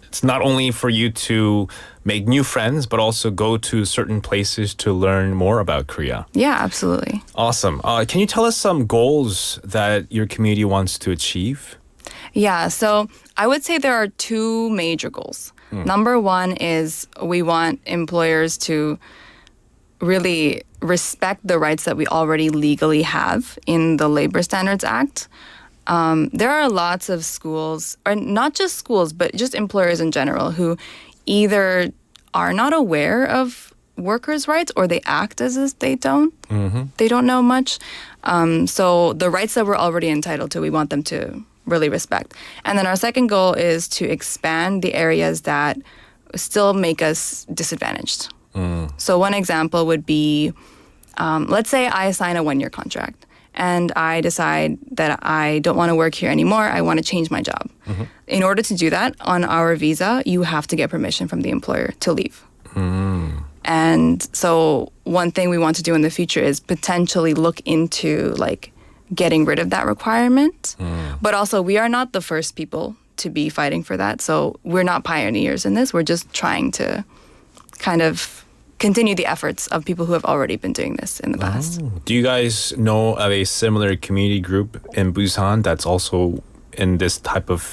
It's not only for you to make new friends, but also go to certain places to learn more about Korea. Yeah, absolutely. Awesome. Can you tell us some goals that your community wants to achieve? Yeah, so I would say there are two major goals. Number one is we want employers to really respect the rights that we already legally have in the Labor Standards Act. There are lots of schools, or not just schools, but just employers in general, who either are not aware of workers' rights or they act as if they don't. They don't know much. So the rights that we're already entitled to, we want them to really respect. And then our second goal is to expand the areas that still make us disadvantaged. So one example would be, let's say I sign a 1-year contract. And I decide that I don't want to work here anymore. I want to change my job. In order to do that, on our visa, you have to get permission from the employer to leave. And so one thing we want to do in the future is potentially look into like getting rid of that requirement. But also, we are not the first people to be fighting for that. So we're not pioneers in this. We're just trying to kind of continue the efforts of people who have already been doing this in the past. Do you guys know of a similar community group in Busan that's also in this type of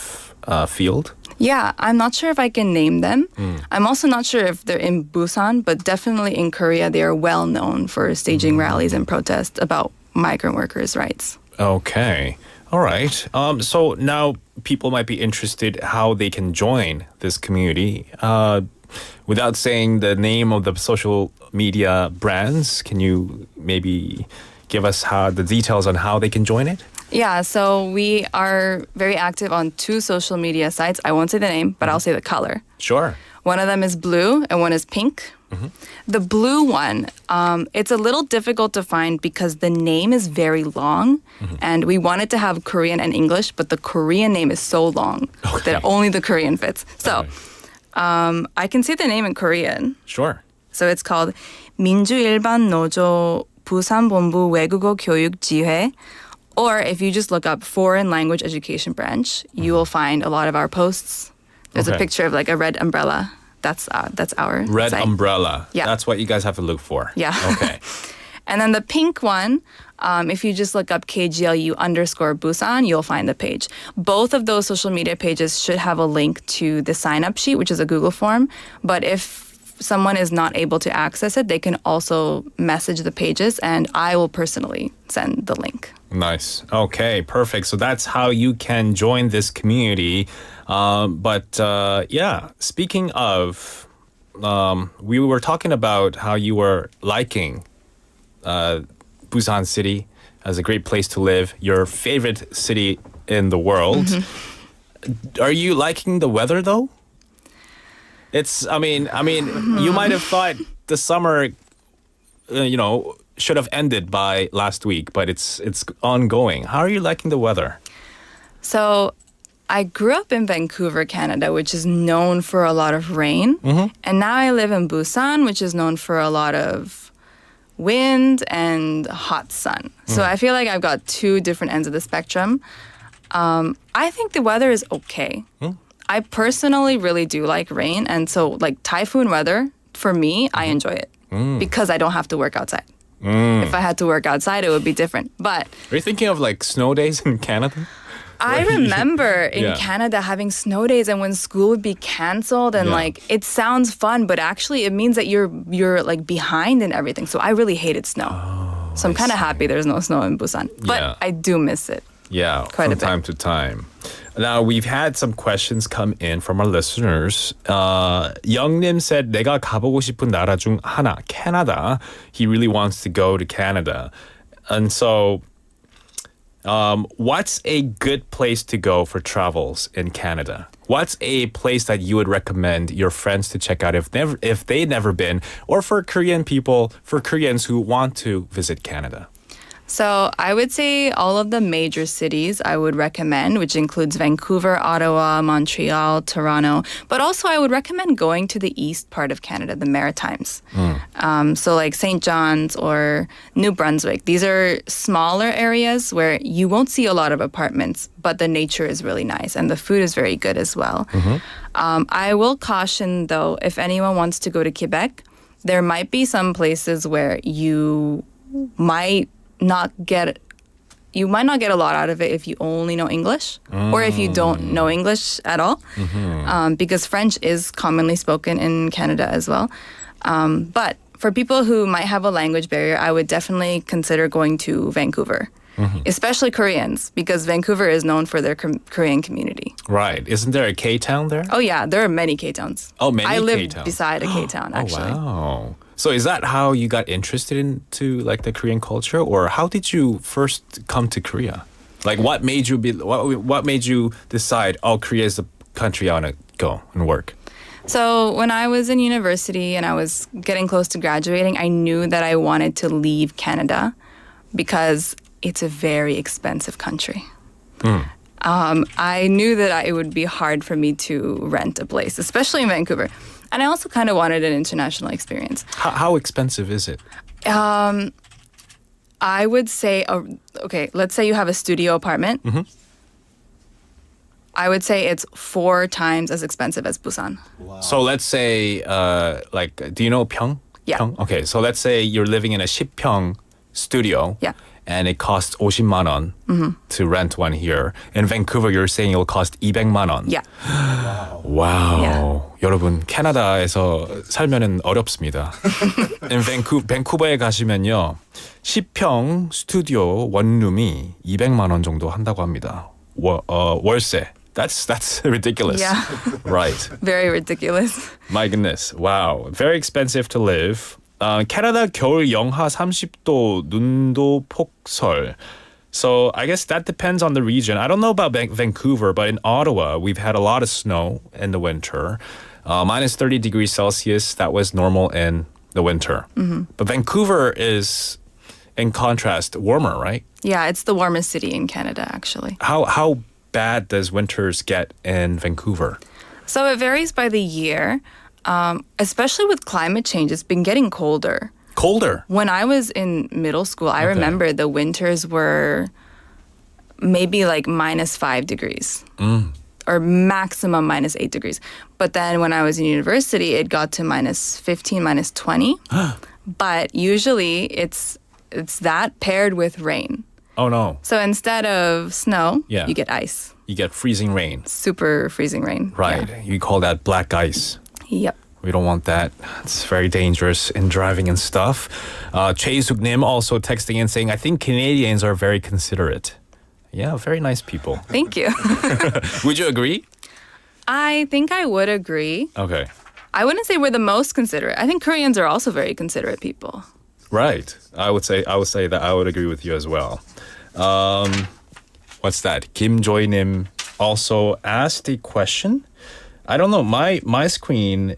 field? Yeah, I'm not sure if I can name them. I'm also not sure if they're in Busan, but definitely in Korea, they are well known for staging rallies and protests about migrant workers' rights. Okay. All right. So now people might be interested how they can join this community. Without saying the name of the social media brands, can you maybe give us the details on how they can join it? Yeah, so we are very active on 2 social media sites. I won't say the name, but I'll say the color. Sure. One of them is blue and one is pink. The blue one, it's a little difficult to find because the name is very long and we wanted to have Korean and English, but the Korean name is so long that only the Korean fits. So I can say the name in Korean. Sure. So it's called 민주일반노조 부산본부 외국어 교육지회. Or if you just look up Foreign Language Education Branch, you will find a lot of our posts. There's a picture of like a red umbrella. That's our red site. umbrella. Yeah. That's what you guys have to look for. Yeah. Okay. And then the pink one, if you just look up KGLU_Busan, you'll find the page. Both of those social media pages should have a link to the sign-up sheet, which is a Google form. But if someone is not able to access it, they can also message the pages, and I will personally send the link. Nice. Okay, perfect. So that's how you can join this community. Yeah, speaking of, we were talking about how you were liking Busan City as a great place to live, your favorite city in the world. are you liking the weather though? I mean, you might have thought the summer, should have ended by last week, but it's ongoing. How are you liking the weather? So I grew up in Vancouver, Canada, which is known for a lot of rain. And now I live in Busan, which is known for a lot of wind and hot sun. So I feel like I've got two different ends of the spectrum. I think the weather is okay. I personally really do like rain. And so like typhoon weather, for me, I enjoy it because I don't have to work outside. If I had to work outside, it would be different. But are you thinking of like snow days in Canada? I remember in Canada having snow days and when school would be canceled and like it sounds fun, but actually it means that you're like behind in everything. So I really hated snow. So I'm kind of happy there's no snow in Busan. But I do miss it. Yeah, quite from a bit. time to time. Now, we've had some questions come in from our listeners. 영님 said, 내가 가보고 싶은 나라 중 하나, Canada. He really wants to go to Canada. And so, what's a good place to go for travels in Canada? What's a place that you would recommend your friends to check out if they've never been, or for Korean people, for Koreans who want to visit Canada? So I would say all of the major cities I would recommend, which includes Vancouver, Ottawa, Montreal, Toronto. But also I would recommend going to the east part of Canada, the Maritimes. So like St. John's or New Brunswick. These are smaller areas where you won't see a lot of apartments, but the nature is really nice and the food is very good as well. I will caution though, if anyone wants to go to Quebec, there might be some places where you might not get a lot out of it if you only know English or if you don't know English at all, because French is commonly spoken in Canada as well. But for people who might have a language barrier, I would definitely consider going to Vancouver, especially Koreans, because Vancouver is known for their Korean community. Right. Isn't there a K-town there? Oh, yeah. There are many K-towns. Oh, many I live K-towns. beside a K-town, actually. Oh, wow. So is that how you got interested into like the Korean culture, or how did you first come to Korea? Like what made you decide, oh, Korea is the country I want to go and work? So when I was in university and I was getting close to graduating, I knew that I wanted to leave Canada because it's a very expensive country. I knew that it would be hard for me to rent a place, especially in Vancouver. And I also kind of wanted an international experience. How expensive is it? I would say, okay, let's say you have a studio apartment. I would say it's 4 times as expensive as Busan. Wow. So let's say, do you know Pyeong? Yeah. Pyeong? Okay, so let's say you're living in a 10평 studio. Yeah. And it costs 50만 원 to rent one here. In Vancouver, you're saying it'll cost 200만 원. Yeah. Wow. Yeah. 여러분, 캐나다에서 살면은 어렵습니다. In 밴쿠버에 가시면요, 10평 스튜디오 원룸이 200만 원 정도 한다고 합니다. 월세. That's ridiculous. Yeah. Right. Very ridiculous. My goodness. Wow. Very expensive to live. 캐나다 겨울 영하 30도, 눈도 폭설. So I guess that depends on the region. I don't know about Vancouver, but in Ottawa, we've had a lot of snow in the winter. Minus 30 degrees Celsius, that was normal in the winter. But Vancouver is, in contrast, warmer, right? Yeah, it's the warmest city in Canada, actually. How bad does winters get in Vancouver? So it varies by the year. Especially with climate change, it's been getting colder. Colder? When I was in middle school, I remember the winters were maybe like minus 5 degrees or maximum minus 8 degrees. But then when I was in university, it got to minus 15, minus 20. But usually it's that paired with rain. Oh, no. So instead of snow, Yeah. you get ice. You get freezing rain. Super freezing rain. Right. Yeah. You call that black ice. Yep. We don't want that. It's very dangerous in driving and stuff. Chae-suk-nim also texting and saying, I think Canadians are very considerate. Yeah, very nice people. Thank you. Would you agree? I think I would agree. Okay. I wouldn't say we're the most considerate. I think Koreans are also very considerate people. Right. I would say that I would agree with you as well. What's that? Kim Joy-nim also asked a question. I don't know. My screen,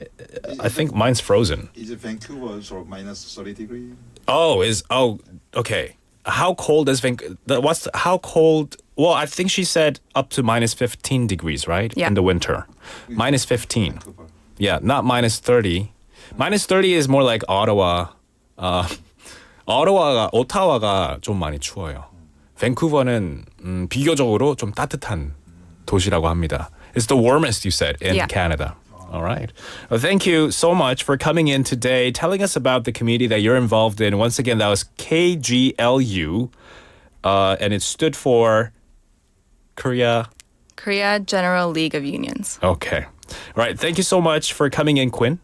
I think mine's frozen. Is it Vancouver or minus 30 degrees? Okay. How cold is Vancouver? How cold? Well, I think she said up to minus 15 degrees, right? Yeah. In the winter. Minus 15. Yeah, not minus 30. Minus 30 is more like Ottawa. 오타와가 좀 많이 추워요. 밴쿠버는 비교적으로 좀 따뜻한 도시라고 합니다. It's the warmest, you said, in Canada. All right. Well, thank you so much for coming in today, telling us about the community that you're involved in. Once again, that was KGLU, and it stood for Korea General League of Unions. Okay. All right. Thank you so much for coming in, Quinn.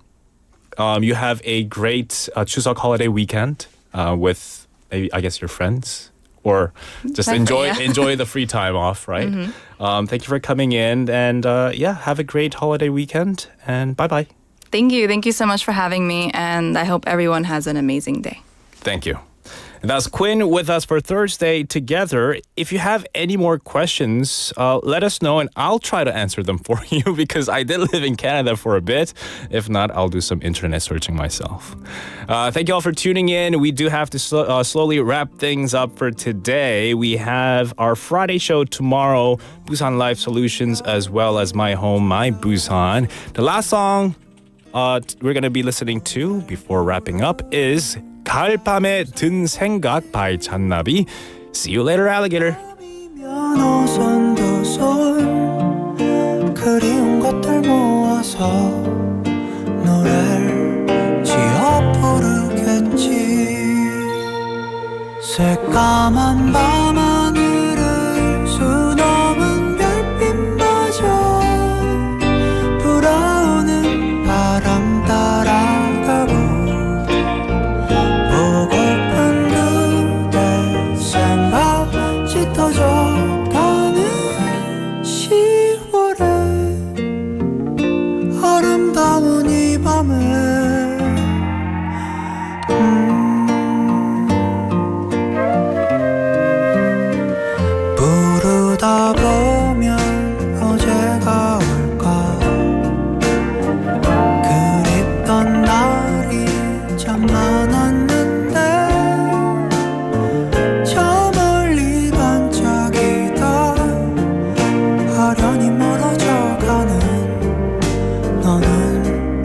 You have a great Chuseok holiday weekend with, maybe, I guess, your friends. Or just enjoy the free time off, right? Mm-hmm. Thank you for coming in, and have a great holiday weekend, and bye-bye. Thank you so much for having me, and I hope everyone has an amazing day. Thank you. That's Quinn with us for Thursday Together. If you have any more questions, let us know, and I'll try to answer them for you because I did live in Canada for a bit. If not, I'll do some internet searching myself. Thank you all for tuning in. We do have to slowly wrap things up for today. We have our Friday show tomorrow, Busan Life Solutions, as well as My Home, My Busan. The last song we're going to be listening to before wrapping up is 가을밤에 든 생각 by 잔나비. See you later, alligator. 그리운 것들 모아서 노래를 지어 부르겠지. 새까만 밤하늘을 수놓은 별빛마저 불어오는 바람 따라가고 짙어져가는 10월에 아름다운 이 밤에 부르다 보면 어제가 올까 그립던 날이 참 많았는데 아련히 멀어져가는 너는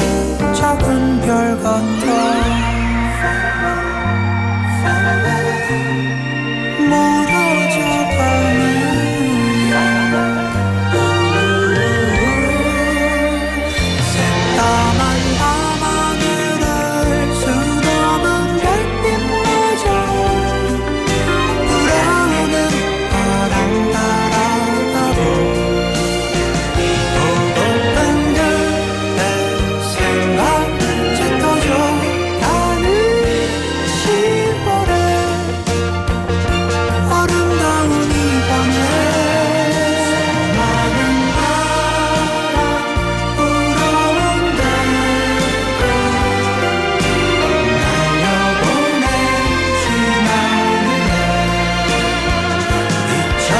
작은 별 같아